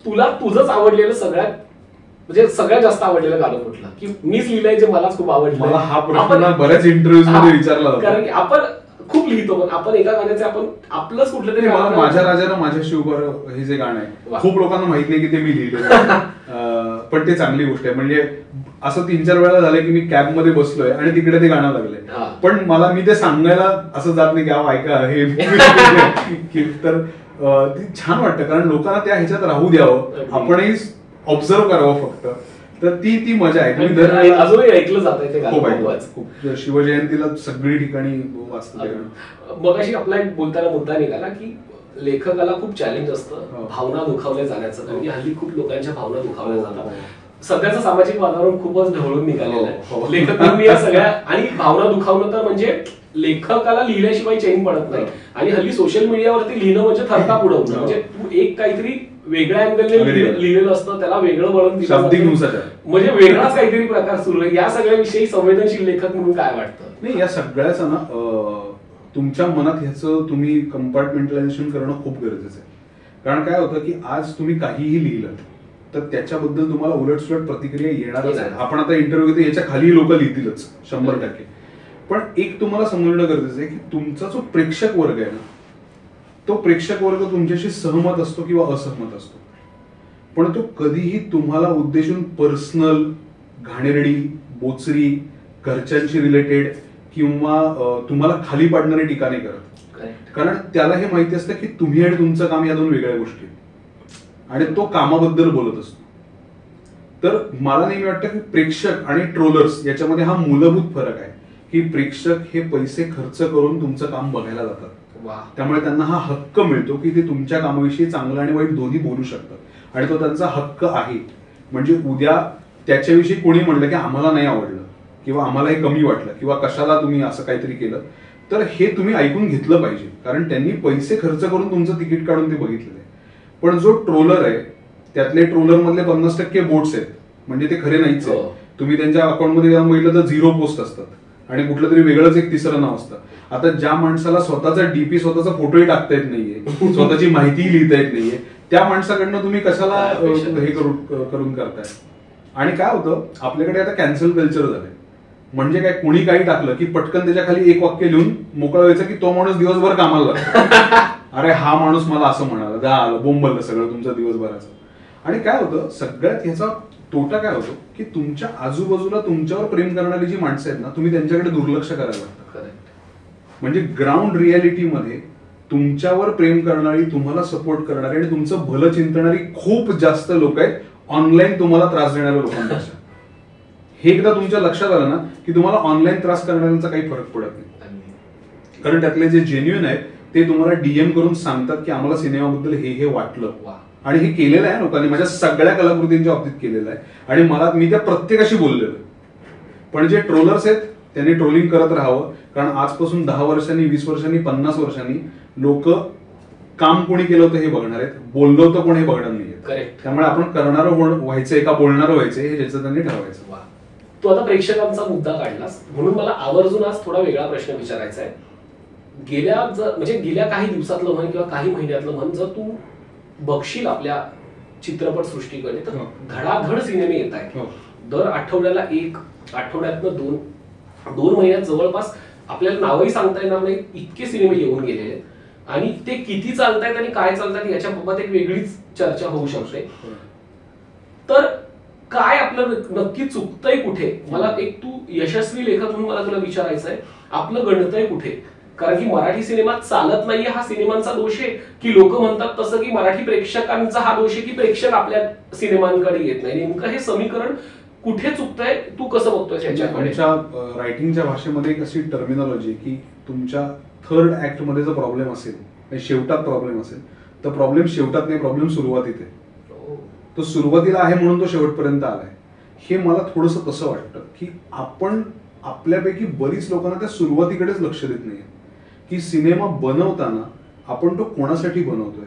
तुला तुझंच आवडलेलं सगळ्यात जास्त आवडलेलं गाणं कुठलं, की मीच लिहिलंय जे मलाच खूप आवडलं? मला हा प्रश्न बऱ्याच इंटरव्ह्यूज मध्ये विचारला होता, कारण की आपण खूप लिहितो, पण आपण एका गाण्याचे आपण आपलंच कुठलं तरी. मला माझ्या राजानं माझ्या शिवभर हे जे गाणं आहे खूप लोकांना माहित नाही की ते मी लिहिलं, पण ते चांगली गोष्ट आहे. म्हणजे असं 3-4 वेळा झालं की मी कॅब मध्ये बसलोय आणि तिकडे ते गाणं लागलंय, पण मला मी ते सांगायला असं जात नाही की ऐका हे. तर ती छान वाटतं, कारण लोकांना त्या ह्याच्यात राहू द्यावं, आपणही ऑब्झर्व करावं फक्त. तर ती मजा आहे. तुम्ही अजूनही ऐकलं जात आहे ते गाणं. शिवजयंतीला सगळी ठिकाणी वाचतं. मगाशी आपला एक बोलताना मुद्दा निघाला की लेखकाला खूप चॅलेंज असतं भावना दुखावल्या जाण्याचं, कारण की हल्ली खूप लोकांच्या भावना दुखावल्या जातात. सध्याचं सामाजिक वातावरण खूपच ढवळून निघालेलं आहे. लेखक या सगळ्या, आणि भावना दुखावणं तर म्हणजे लेखकाला लिहिल्याशिवाय चैन पडत नाही. आणि हल्ली सोशल मीडियावरती लिहिणं म्हणजे थरकाप उडवणं. म्हणजे तू एक काहीतरी वेगळ्या अँगलने लिहिलेलं असतं, त्याला वेगळं वळण दिलं, म्हणजे वेगळाच काहीतरी प्रकार सुरू आहे. या सगळ्याविषयी संवेदनशील लेखक म्हणून काय वाटतं? नाही, या सगळ्याच ना तुमच्या मनात ह्याचं तुम्ही कंपार्टमेंटलायझेशन करणं खूप गरजेचं आहे. कारण काय होतं की आज तुम्ही काहीही लिहिलं तर त्याच्याबद्दल तुम्हाला उलटसुलट प्रतिक्रिया येणारच आहे. आपण आता इंटरव्ह्यू घेतो, याच्या खाली लोक लिहितीलच 100%. पण एक तुम्हाला समजणं गरजेचं आहे की तुमचा जो प्रेक्षक वर्ग आहे ना, तो प्रेक्षक वर्ग तुमच्याशी सहमत असतो किंवा असहमत असतो, पण तो कधीही तुम्हाला उद्देशून पर्सनल, घाणेरडी, बोचरी, घरच्यांशी रिलेटेड किंवा तुम्हाला खाली पाडणारी टीका नाही करत. कारण त्याला हे माहिती असतं की तुम्ही आणि तुमचं काम या दोन वेगळ्या गोष्टी आहेत आणि तो कामाबद्दल बोलत असतो. तर मला नेहमी वाटतं की प्रेक्षक आणि ट्रोलर्स याच्यामध्ये हा मूलभूत फरक आहे की प्रेक्षक हे पैसे खर्च करून तुमचं काम बघायला जातात, त्यामुळे त्यांना हा हक्क मिळतो की ते तुमच्या कामाविषयी चांगलं आणि वाईट दोन्ही बोलू शकतात आणि तो त्यांचा हक्क आहे. म्हणजे उद्या त्याच्याविषयी कोणी म्हणलं की आम्हाला नाही आवडलं किंवा आम्हाला हे कमी वाटलं किंवा कशाला तुम्ही असं काहीतरी केलं, तर हे तुम्ही ऐकून घेतलं पाहिजे, कारण त्यांनी पैसे खर्च करून तुमचं तिकीट काढून ते बघितलेलं आहे. पण जो ट्रोलर आहे त्यातले ट्रोलर मधले 50% बोट्स आहेत, म्हणजे ते खरे नाहीच आहे. तुम्ही त्यांच्या अकाउंटमध्ये जाऊन बघितलं तर 0 पोस्ट असतात आणि कुठलं तरी वेगळंच एक तिसरं नाव असतं. आता ज्या माणसाला स्वतःचा डीपी, स्वतःचा फोटोही टाकता येत नाहीये, स्वतःची माहितीही लिहिता येत नाहीये, त्या माणसाकडनं तुम्ही कशाला हे करून करताय. आणि काय होतं, आपल्याकडे आता कॅन्सल कल्चर झालंय. म्हणजे काय, कोणी काही टाकलं की पटकन त्याच्या खाली एक वाक्य लिहून मोकळं व्हायचं की तो माणूस दिवसभर कामाला लागतो. अरे हा माणूस मला असं म्हणाला, आलं बोंबललं सगळं तुमचं दिवसभराचं. आणि काय होतं, सगळ्यात ह्याचा तोटा काय होतो की तुमच्या आजूबाजूला तुमच्यावर प्रेम करणारी जी माणसं आहेत ना, तुम्ही त्यांच्याकडे दुर्लक्ष करायला लागतं. म्हणजे ग्राउंड रियालिटीमध्ये तुमच्यावर प्रेम करणारी, तुम्हाला सपोर्ट करणारी आणि तुमचं भलं चिंतणारी खूप जास्त लोक आहेत ऑनलाईन तुम्हाला त्रास देणाऱ्या लोकांपेक्षा. हे एकदा तुमच्या लक्षात आलं ना की तुम्हाला ऑनलाईन त्रास करणाऱ्यांचा काही फरक पडत नाही, कारण त्यातले जे जेन्युइन आहेत ते तुम्हाला डीएम करून सांगतात की आम्हाला सिनेमाबद्दल हे वाटलं. आणि हे केलेलं आहे लोकांनी, माझ्या सगळ्या कलाकृतींच्या बाबतीत केलेलं आहे आणि मी त्या प्रत्येकाशी बोललेलो. पण जे ट्रोलर्स आहेत त्यांनी ट्रोलिंग करत राहावं, कारण आजपासून 10 वर्षांनी, 20 वर्षांनी, 50 वर्षांनी लोक काम कोणी केलं होतं हे बघणार आहेत, बोललं होतं कोण हे बघणार नाहीये. त्यामुळे आपण करणारं व्हायचंय का बोलणारं व्हायचंय हे ज्याचं त्यांनी ठरवायचं. तू आता प्रेक्षकांचा मुद्दा काढलास म्हणून मला आवर्जून आज थोडा वेगळा प्रश्न विचारायचा आहे. गेल्या काही दिवसातलं म्हण किंवा काही महिन्यातलं म्हण, जर तू बघशील आपल्या चित्रपट सृष्टीकडे तर धडाधड सिनेमे येत आहेत. दर आठवड्याला एक, आठवड्यातनं दोन महिन्यात जवळपास आपल्याला नावही सांगता येणार नाही इतके सिनेमे येऊन गेलेले आहेत. आणि ते किती चालतायत आणि काय चालतात याच्या बाबत एक वेगळीच चर्चा होऊ शकते. तर काय आपलं नक्की चुकतंय कुठे? मला एक, तू यशस्वी लेखक म्हणून मला तुला विचारायचं आहे, आपलं गणतंय कुठे? कारण की मराठी सिनेमा चालत नाहीये हा सिनेमांचा दोष आहे, की लोक म्हणतात तसं की मराठी प्रेक्षकांचा हा दोष आहे की प्रेक्षक आपल्या सिनेमांकडे येत नाही? नेमकं हे समीकरण कुठे चुकतंय, तू कसं बघतोय त्याच्याकडे? तुमच्या रायटिंगच्या भाषेमध्ये एक अशी टर्मिनॉलॉजी की तुमच्या थर्ड ऍक्ट मध्ये जर प्रॉब्लेम असेल, शेवटात प्रॉब्लेम असेल, तर प्रॉब्लेम शेवटात नाही, प्रॉब्लेम सुरुवातीत आहे. तो सुरुवातीला आहे म्हणून तो शेवटपर्यंत आलाय. हे मला थोडंसं तसं वाटतं की आपण आपल्यापैकी बरीच लोकांना त्या सुरुवातीकडेच लक्ष देत नाहीये की सिनेमा बनवताना आपण तो कोणासाठी बनवतोय,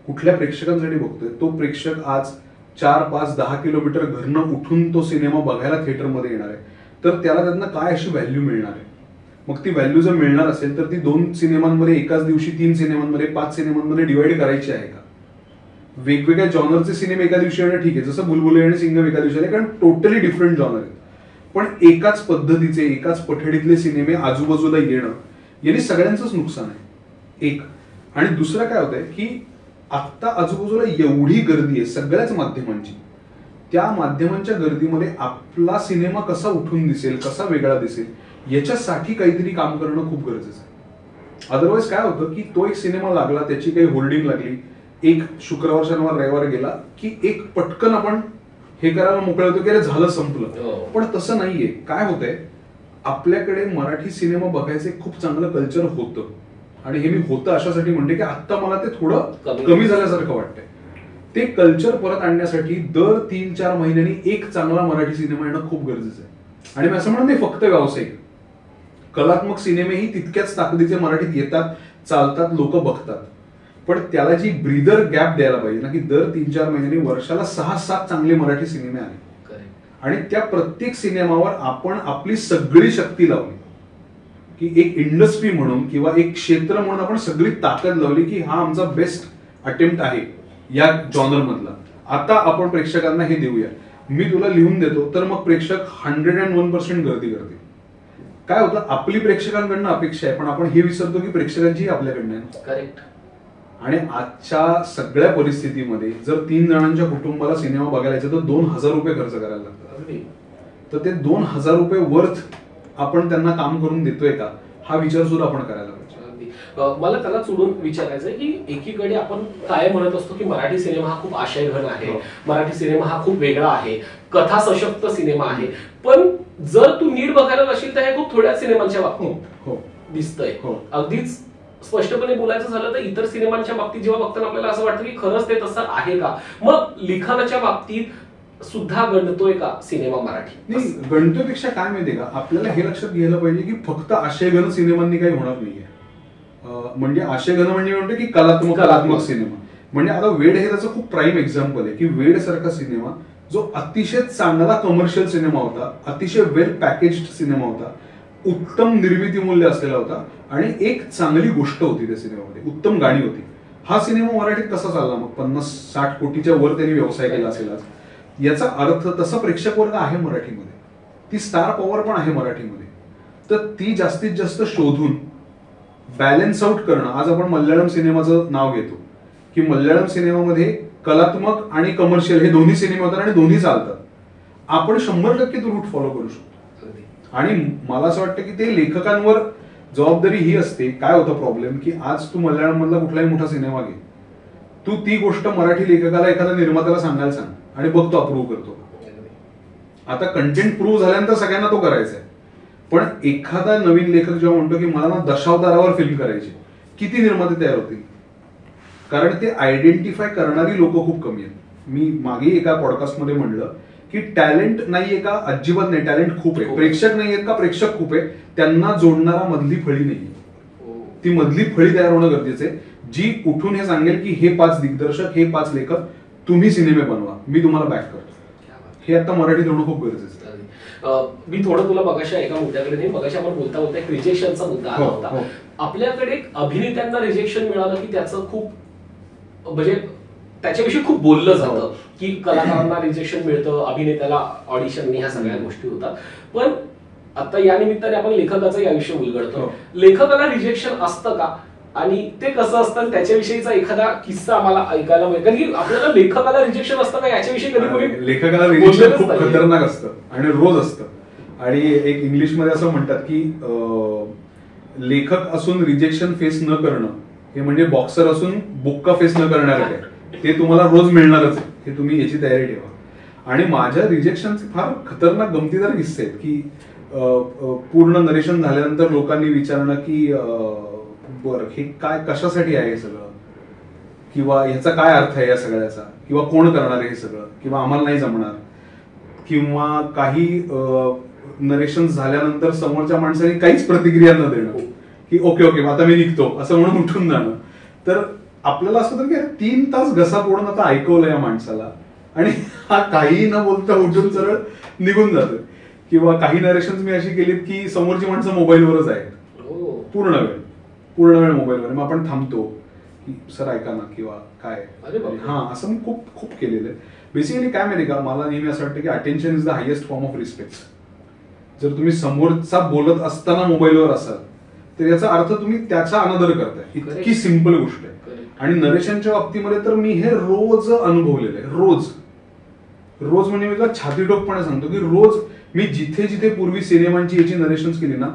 कुठल्या प्रेक्षकांसाठी बघतोय. तो प्रेक्षक आज 4, 5, 10 किलोमीटर घरनं उठून तो सिनेमा बघायला थिएटरमध्ये येणार आहे, तर त्याला त्यातनं काय अशी व्हॅल्यू मिळणार आहे. मग ती व्हॅल्यू जर मिळणार असेल तर ती 2 सिनेमांमध्ये एकाच दिवशी, 3 सिनेमांमध्ये, 5 सिनेमांमध्ये डिवाइड करायची आहे का? वेगवेगळ्या जॉनरचे सिनेमे एका दिवशी येणं ठीक आहे, जसं बुलबुले आणि सिंगम एका दिवशी आले, कारण टोटली डिफरंट जॉनर आहेत. पण एकाच पद्धतीचे, एकाच पठडीतले सिनेमे आजूबाजूला येणं याने सगळ्यांचंच नुकसान आहे एक. आणि दुसरं काय होतंय की आत्ता आजूबाजूला एवढी गर्दी आहे सगळ्याच माध्यमांची, त्या माध्यमांच्या गर्दीमध्ये आपला सिनेमा कसा उठून दिसेल, कसा वेगळा दिसेल याच्यासाठी काहीतरी काम करणं खूप गरजेचं आहे. अदरवाईज काय होतं की तो एक सिनेमा लागला, त्याची काही होल्डिंग लागली, एक शुक्रवार, शनिवार, रविवार गेला की एक पटकन आपण हे करायला मोकळे होतो की झालं, संपलं. पण तसं नाहीये. काय होतंय, आपल्याकडे मराठी सिनेमा बघायचं खूप चांगलं कल्चर होतं, आणि हे मी होतं अशासाठी म्हणते की आता मला ते थोडं कमी झाल्यासारखं वाटतंय. ते कल्चर परत आणण्यासाठी दर 3-4 महिन्यांनी एक चांगला मराठी सिनेमा येणं खूप गरजेचं आहे. आणि मी असं म्हणत नाही फक्त व्यावसायिक, कलात्मक सिनेमेही तितक्याच ताकदीचे मराठीत येतात, चालतात, लोक बघतात. पण त्याला जी ब्रीदर गॅप द्यायला पाहिजे ना, की दर 3-4 महिन्यांनी वर्षाला 6-7 चांगले मराठी सिनेमे आले आणि त्या प्रत्येक सिनेमावर आपण आपली सगळी शक्ती लावली, की एक इंडस्ट्री म्हणून किंवा एक क्षेत्र म्हणून आपण सगळी ताकद लावली की हा आमचा बेस्ट अटेम्प्ट आहे या जॉनर मधला, आता आपण प्रेक्षकांना हे देऊया. मी तुला लिहून देतो, तर मग प्रेक्षक 101% गर्दी करते. काय होतं, आपली प्रेक्षकांकडनं अपेक्षा आहे, पण आपण हे विसरतो की प्रेक्षकांची आपल्याकडनं आहे. करेक्ट. आणि आजच्या सगळ्या परिस्थितीमध्ये जर 3 जणांच्या कुटुंबाला सिनेमा बघायला यायचं तर 2,000 रुपये खर्च करायला लागतात. तर ते 2,000 रुपये वर्थ आपण त्यांना काम करून देतोय का, हा विचार सुद्धा आपण करायला पाहिजे. मला त्याला सोडून विचारायचं की एकीकडे आपण काय म्हणत असतो की मराठी सिनेमा हा खूप आशयघन आहे, मराठी सिनेमा हा खूप वेगळा आहे, कथा सशक्त सिनेमा आहे, पण जर तू नीट बघायला जाशील तर हे खूप थोड्या सिनेमांच्या बाबतीत दिसतंय. अगदीच स्पष्टपणे बोलायचं झालं तर इतर सिनेमांच्या बाबतीत जेव्हा बघताना आपल्याला असं वाटतं की खरंच ते तसं आहे का. मग लिखाणाच्या बाबतीत सुद्धा गणतोय का सिनेमा मराठी? नाही, गणतोयपेक्षा काय माहितीये का, आपल्याला हे लक्षात घ्यायला पाहिजे की फक्त आशयघन सिनेमांनी काही होणार नाहीये. म्हणजे आशयघन म्हणजे की कलात्मक सिनेमा. म्हणजे आता वेड हे त्याचं खूप प्राईम एक्झाम्पल आहे की वेड सारखा सिनेमा जो अतिशय चांगला कमर्शियल सिनेमा होता, अतिशय वेल पॅकेज्ड सिनेमा होता, उत्तम निर्मिती मूल्य असलेला होता आणि एक चांगली गोष्ट होती त्या सिनेमामध्ये, उत्तम गाणी होती. हा सिनेमा मराठीत कसा चालला मग? 50-60 कोटीच्या वर त्यांनी व्यवसाय केला असेल. याचा अर्थ तसा प्रेक्षक वर्ग आहे मराठीमध्ये, ती स्टार पॉवर पण आहे मराठीमध्ये. तर ती जास्तीत जास्त शोधून बॅलन्स आउट करणं. आज आपण मल्याळम सिनेमाचं नाव घेतो की मल्याळम सिनेमामध्ये कलात्मक आणि कमर्शियल हे दोन्ही सिनेमे होतात आणि दोन्ही चालतात. आपण 100% तो रूट फॉलो करू शकतो. आणि मला असं वाटतं की ते लेखकांवर जबाबदारी ही असते. काय होतं प्रॉब्लेम की आज तू मल्याळम मधला कुठलाही मोठा सिनेमा घे, तू ती गोष्ट मराठी लेखकाला एखाद्या निर्मात्याला सांगायला सांग आणि बघ तो अप्रूव्ह करतो. आता कंटेंट प्रूव्ह झाल्यानंतर सगळ्यांना तो करायचा आहे. पण एखादा नवीन लेखक जेव्हा म्हणतो की मला ना दशावतारावर फिल्म करायची, किती निर्माते तयार होतील? कारण ते आयडेंटिफाय करणारी लोक खूप कमी आहेत. मी मागे एका पॉडकास्टमध्ये म्हणलं की टॅलेंट नाहीये का? अजिबात नाही, टॅलेंट खूप आहे. प्रेक्षक नाहीयेत का? प्रेक्षक खूप आहे. त्यांना जोडणारा मधली फळी नाहीये. ती मधली फळी तयार होणं गरजेचं आहे, जी उठून हे सांगेल की हे 5 दिग्दर्शक, हे 5 लेखक, तुम्ही सिनेमे बनवा, मी तुम्हाला बॅक करतो. हे आता मराठीत होणं खूप गरजेचं आहे. मी थोडं तुला मगाशी एका मुद्द्याकडे नाही, मगाशी आपण बोलता बोलता एक रिजेक्शनचा मुद्दा आला होता. आपल्याकडे अभिनेत्यांना रिजेक्शन मिळालं की त्याचं खूप म्हणजे त्याच्याविषयी खूप बोललं जातं की कलाकारांना रिजेक्शन मिळतं, अभिनेत्याला ऑडिशन ह्या सगळ्या गोष्टी होतात. पण आता या निमित्ताने आपण लेखकाचं याविषयी उलगडतो. लेखकाला रिजेक्शन असतं का आणि ते कसं असतं, त्याच्याविषयीचा एखादा किस्सा आम्हाला ऐकायला मिळेल? कारण की आपल्याला लेखकाला रिजेक्शन असतं का याच्याविषयी कधी कोणी लेखकाला रिजेक्शन खूप खतरनाक असतं आणि रोज असतं. आणि एक इंग्लिशमध्ये असं म्हणतात की लेखक असून रिजेक्शन फेस न करणं हे म्हणजे बॉक्सर असून बुक्का फेस न करणार आहे. ते तुम्हाला रोज मिळणारच आहे, हे तुम्ही याची तयारी ठेवा. आणि माझ्या रिजेक्शनचे फार खतरनाक गमतीदार किस्से आहेत की पूर्ण नरेशन झाल्यानंतर लोकांनी विचारणं की बरं हे काय, कशासाठी आहे हे सगळं, किंवा ह्याचा काय अर्थ आहे या सगळ्याचा, किंवा कोण करणार आहे हे सगळं, किंवा आम्हाला नाही जमणार, किंवा काही नरेशन झाल्यानंतर समोरच्या माणसाने काहीच प्रतिक्रिया न देणं की ओके ओके आता मी निघतो असं म्हणून उठून जाणं. तर आपल्याला असं होतं की 3 तास घसा फोडून आता ऐकवलं या माणसाला आणि हा काही न बोलता उठून सरळ निघून जातो. किंवा काही नरेशन्स मी अशी केलीत की समोरची माणसं मोबाईलवरच आहेत पूर्ण वेळ मोबाईलवर. मग आपण थांबतो की सर ऐका ना किंवा काय, हा असं मी खूप खूप केलेलं आहे. बेसिकली काय माहिती का, मला नेहमी असं वाटतं की attention is the highest form of respect. जर तुम्ही समोरचा बोलत असताना मोबाईलवर असाल तर याचा अर्थ तुम्ही त्याचा अनादर करताय. इतकी सिंपल गोष्ट आहे. आणि नरेशनच्या बाबतीमध्ये तर मी हे रोज अनुभवलेलं आहे. रोज म्हणजे मी तुला छातीटोकपणे सांगतो की रोज मी जिथे जिथे पूर्वी सिनेमांची याची नरेशन्स केली ना,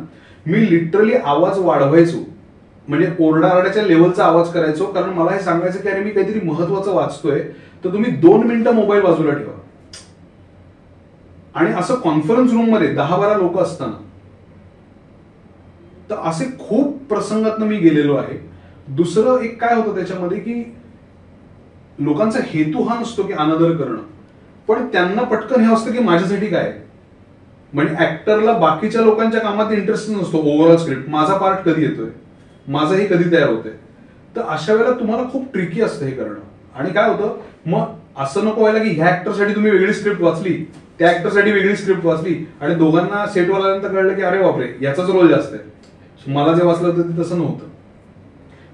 मी लिटरली आवाज वाढवायचो, म्हणजे ओरडारड्याच्या लेवलचा आवाज करायचो. कारण मला हे सांगायचं की अरे मी काहीतरी महत्वाचं वाचतोय, तर तुम्ही 2 मिनिटं मोबाईल बाजूला ठेवा. आणि असं कॉन्फरन्स रूम मध्ये 10-12 लोक असताना, तर असे खूप प्रसंगातनं मी गेलेलो आहे. दुसरं एक काय होतं त्याच्यामध्ये की लोकांचा हेतू हा नसतो की अनादर करणं, पण त्यांना पटकन हे असतं की माझ्यासाठी काय. म्हणजे ऍक्टरला बाकीच्या लोकांच्या कामात इंटरेस्ट नसतो. ओव्हरऑल स्क्रिप्ट, माझा पार्ट कधी येतोय, माझंही कधी तयार होतंय. तर अशा वेळेला तुम्हाला खूप ट्रिकी असतं हे करणं. आणि काय होतं मग असं नको व्हायला की ह्या ऍक्टरसाठी तुम्ही वेगळी स्क्रिप्ट वाचली, त्या ऍक्टरसाठी वेगळी स्क्रिप्ट वाचली आणि दोघांना सेटवर आल्यानंतर कळलं की अरे बापरे याचाच रोल जास्त आहे. मला जे वाचलं होतं ते तसं नव्हतं.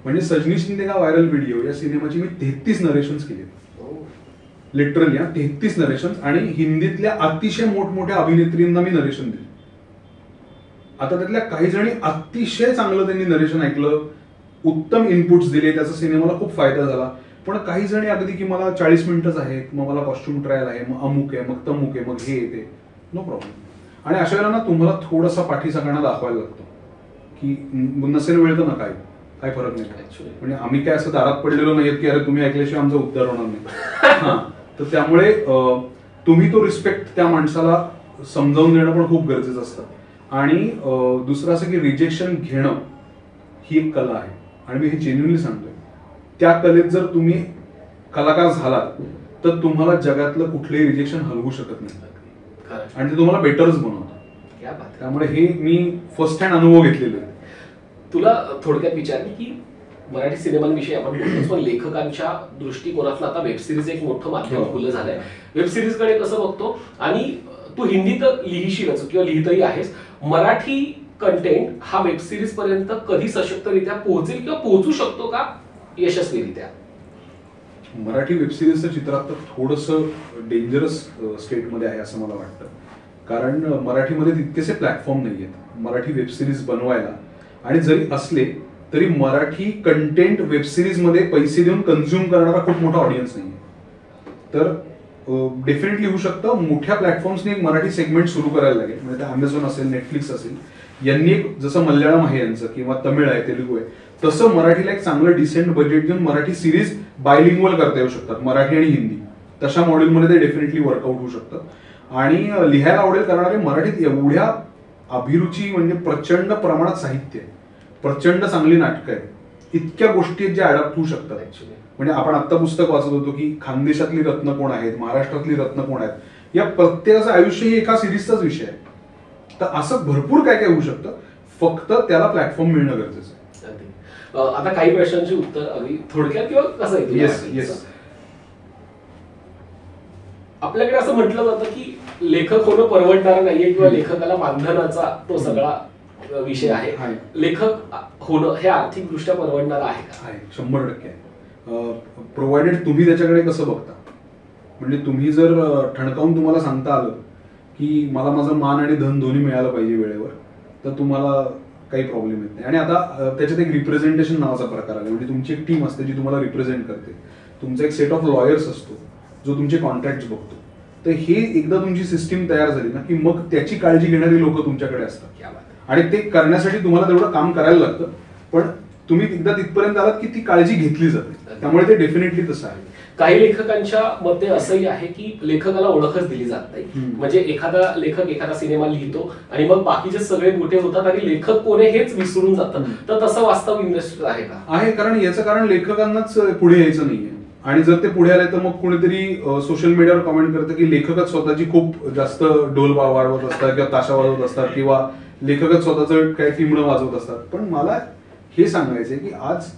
म्हणजे सजनी शिंदे का व्हायरल व्हिडिओ या सिनेमाची मी 33 नरेशन्स केली, लिटरली 33 नरेशन्स. आणि हिंदीतल्या अतिशय मोठमोठ्या अभिनेत्रींना मी नरेशन दिले. आता त्यातल्या काही जणी अतिशय चांगलं त्यांनी नरेशन ऐकलं, उत्तम इनपुट्स दिले, त्याचा सिनेमाला खूप फायदा झाला. पण काही जणी अगदी की मला 40 मिनिटच आहेत, मग मला कॉस्ट्युम ट्रायल आहे, मग अमुक आहे, मग तमुक आहे, मग हे येते, नो प्रॉब्लेम. आणि अशा वेळेला ना तुम्हाला थोडासा पाठी सगळ्यांना दाखवायला लागतो की नसेल वेळ तर नका, काय फरक नाही. म्हणजे आम्ही काय असं दारात पडलेलो नाहीत की अरे तुम्ही ऐकल्याशिवाय आमचा उद्धार होणार नाही. हा, तर त्यामुळे तुम्ही तो रिस्पेक्ट त्या माणसाला समजावून देणं पण खूप गरजेचं असतं. आणि दुसरं असं की रिजेक्शन घेणं ही एक कला आहे, आणि मी हे जेन्युइनली सांगतोय. त्या कलेत जर तुम्ही कलाकार झालात तर तुम्हाला जगातलं कुठलंही रिजेक्शन हलवू शकत नाही, आणि ते तुम्हाला बेटरच बनवतं. त्यामुळे हे मी फर्स्ट हँड अनुभव घेतलेले. तुला थोडक्यात विचारली की मराठी सिनेमांविषयी आपण बोलतोच, पण लेखकांच्या दृष्टिकोनातून आता वेबसिरीज एक मोठं माध्यम खुलं झालंय. वेबसिरीज कडे कसं बघतो, आणि तू हिंदीत लिहिशीलच किंवा लिहितही आहेस, मराठी कंटेंट हा वेबसिरीज पर्यंत कधी सशक्तरित्या पोहोचेल किंवा पोहोचू शकतो का यशस्वीरित्या? मराठी वेबसिरीजचं चित्र आता थोडंसं डेंजरस स्टेटमध्ये आहे असं मला वाटतं. कारण मराठीमध्ये तितकेसे प्लॅटफॉर्म नाही आहेत मराठी वेबसिरीज बनवायला, आणि जरी असले तरी मराठी कंटेंट वेबसिरीजमध्ये पैसे देऊन कन्झ्युम करणारा खूप मोठा ऑडियन्स नाही. तर डेफिनेटली होऊ शकतं मोठ्या प्लॅटफॉर्म्सनी एक मराठी सेगमेंट सुरू करायला लागेल. म्हणजे अमेझॉन असेल, नेटफ्लिक्स असेल, यांनी एक जसं मल्याळम आहे यांचं किंवा तमिळ आहे, तेलुगू आहे, तसं मराठीला एक चांगलं डिसेंट बजेट देऊन मराठी सिरीज बायलिंग्वल करता येऊ शकतात, मराठी आणि हिंदी. तशा मॉडेलमध्ये ते डेफिनेटली वर्कआउट होऊ शकतं. आणि लिहायला आवडेल करणारे मराठीत एवढ्या अभिरुची, म्हणजे प्रचंड प्रमाणात साहित्य आहे, प्रचंड चांगली नाटकं आहेत, इतक्या गोष्टी आहेत ज्या अडॅप्ट होऊ शकतात. ऍक्च्युली म्हणजे आपण आत्ता पुस्तक वाचत होतो की खानदेशातली रत्न कोण आहेत, महाराष्ट्रातली रत्न कोण आहेत, या प्रत्येकाचं आयुष्य ही एका सिरीजचाच विषय आहे. तर असं भरपूर काय काय होऊ शकतं, फक्त त्याला प्लॅटफॉर्म मिळणं गरजेचं आहे. आता काही प्रश्नांची उत्तर अगदी थोडक्यात किंवा कसं आहे, येस येस. आपल्याकडे असं म्हटलं जातं की लेखक होणं परवडणार नाहीये किंवा लेखकाला मानधनाचा तो सगळा विषय आहे. लेखक होणं हे आर्थिकदृष्ट्या परवडणार आहे का? आहे, 100% आहे. प्रोव्हाइडेड तुम्ही त्याच्याकडे कसं बघता. म्हणजे तुम्ही जर ठणकावून तुम्हाला सांगता आलं की मला माझं मान आणि धन दोन्ही मिळालं पाहिजे वेळेवर, तर तुम्हाला काही प्रॉब्लेम येत नाही. आणि आता त्याच्यात एक रिप्रेझेंटेशन नावाचा प्रकार आला. म्हणजे तुमची एक टीम असते जी तुम्हाला रिप्रेझेंट करते, तुमचा एक सेट ऑफ लॉयर्स असतो जो तुमचे कॉन्ट्रॅक्ट बघतो. तर हे एकदा तुमची सिस्टीम तयार झाली ना की मग त्याची काळजी घेणारी लोक तुमच्याकडे असतात, आणि ते करण्यासाठी तुम्हाला तेवढं काम करायला लागतं. पण तुम्ही एकदा तिथपर्यंत आलात की ती काळजी घेतली जाते, त्यामुळे ते डेफिनेटली तसं आहे. काही लेखकांच्या मते असंही आहे की लेखकाला ओळखच दिली जात नाही. म्हणजे एखादा लेखक एखादा सिनेमा लिहितो आणि मग बाकीचे सगळे मोठे होतात आणि लेखक कोण आहे हेच विसरून जातं. तर तसं वास्तव इंडस्ट्रीत आहे का? आहे, कारण याचं कारण लेखकांनाच पुढे यायचं नाहीये. आणि जर ते पुढे आले तर मग कोणीतरी सोशल मीडियावर कमेंट करतं की लेखकच स्वतःची खूप जास्त डोल वाजवत असतात किंवा ताशा वाजवत असतात, किंवा लेखकच स्वतःचं काही टिमणं वाजवत असतात. पण मला हे सांगायचंय की आज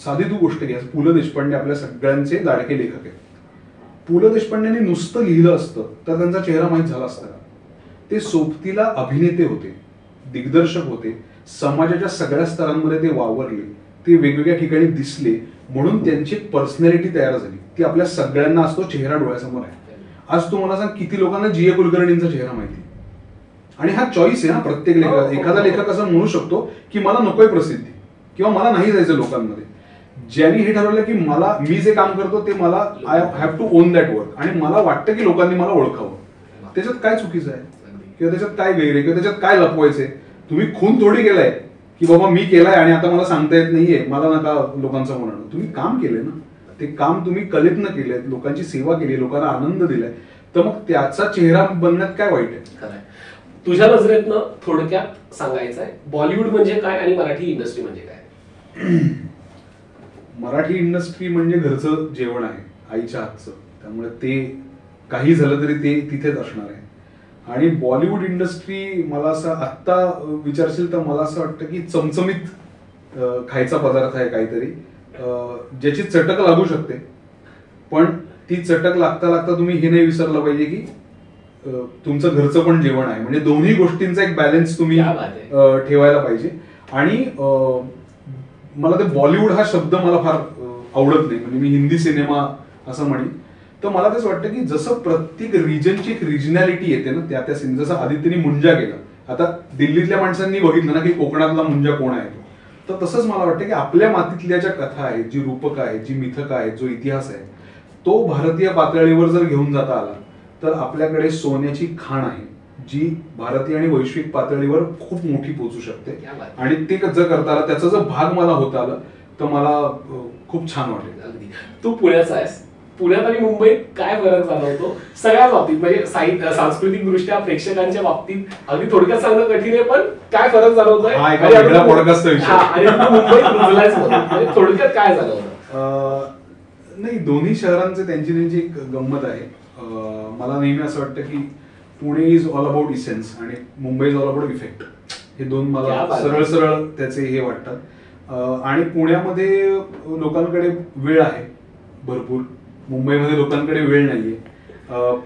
साधी तू गोष्ट घ्या, पु ल देशपांडे आपल्या सगळ्यांचे लाडके लेखक आहेत. पु ल देशपांडेंनी नुसतं लिहिलं असतं तर त्यांचा चेहरा माहीत झाला असता का? ते सोबतीला अभिनेते होते, दिग्दर्शक होते, समाजाच्या सगळ्या स्तरांमध्ये ते वावरले, ते वेगवेगळ्या ठिकाणी दिसले, म्हणून त्यांची पर्सनॅलिटी तयार झाली. ती आपल्या सगळ्यांना असतो चेहरा डोळ्यासमोर आहे. आज तुम्हाला सांग किती लोकांना जी.ए. कुलकर्णींचा चेहरा माहिती, आणि हा चॉईस आहे ना प्रत्येक लेखक. एखादा लेखक असं म्हणू शकतो की मला नकोय प्रसिद्धी किंवा मला नाही जायचं लोकांमध्ये. ज्यांनी हे ठरवलं की मी जे काम करतो ते मला I have to own that work, आणि मला वाटतं की लोकांनी मला ओळखावं, त्याच्यात काय चुकीचं आहे किंवा त्याच्यात काय गैर आहे किंवा त्याच्यात काय लपवायचंय. तुम्ही खून थोडी केलाय की बाबा मी केलाय आणि आता मला सांगता येत नाहीये, मला नका लोकांचं म्हणणं. तुम्ही काम केलंय ना, ते काम तुम्ही कलेतनं केलंय, लोकांची सेवा केली, लोकांना आनंद दिलाय, तर मग त्याचा चेहरा बनण्यात काय वाईट आहे? तुझ्या नजरेतनं थोडक्यात सांगायचं आहे, बॉलिवूड म्हणजे काय आणि मराठी इंडस्ट्री म्हणजे काय? मराठी इंडस्ट्री म्हणजे घरचं जेवण आहे, आईच्या हातचं. त्यामुळे ते काही झालं तरी ते तिथेच असणार आहे. आणि बॉलिवूड इंडस्ट्री मला असं आत्ता विचारशील तर मला असं वाटतं की चमचमीत खायचा पदार्थ आहे काहीतरी, ज्याची चटक लागू शकते. पण ती चटक लागता लागता तुम्ही हे नाही विसरलं पाहिजे की तुमचं घरचं पण जेवण आहे. म्हणजे दोन्ही गोष्टींचा एक बॅलन्स तुम्ही ठेवायला पाहिजे. आणि मला ते बॉलिवूड हा शब्द मला फार आवडत नाही. म्हणजे मी हिंदी सिनेमा असं म्हणेन. तर मला तेच वाटतं की जसं प्रत्येक रिजनची एक रिजनॅलिटी येते ना, त्या जसं आदित्यने मुंजा केला, आता दिल्लीतल्या माणसांनी बघितलं ना की कोकणातला मुंजा कोण आहे, तर तसंच मला वाटतं की आपल्या मातीतल्या ज्या कथा आहेत, जी रूपकं आहेत, जी मिथकं आहेत, जो इतिहास आहे, तो भारतीय पातळीवर जर घेऊन जाता आला तर आपल्याकडे सोन्याची खाण आहे, जी भारतीय आणि वैश्विक पातळीवर खूप मोठी पोहोचू शकते. आणि ते जर करता आलं, त्याचा जर भाग मला होता आला तर मला खूप छान वाटेल. अगदी. तू पुण्याचा आहेस, पुण्यात आणि मुंबईत काय फरक जाणवतो सगळ्याच बाबतीत, म्हणजे सांस्कृतिक दृष्ट्या प्रेक्षकांच्या बाबतीत? अगदी थोडक्यात सांगणं कठीण आहे, पण काय फरक जाणवतोय? मुंबईत रुजलायस म्हणजे थोडक्यात काय जाणवतं? नाही, दोन्ही शहरांचे त्यांची एक गंमत आहे. मला नेहमी असं वाटतं की Pune is all about essence आणि Mumbai is all about effect. हे दोन मला सरळ सरळ त्याचे हे वाटतात. आणि पुण्यामध्ये लोकांकडे वेळ आहे भरपूर, मुंबईमध्ये लोकांकडे वेळ नाहीये.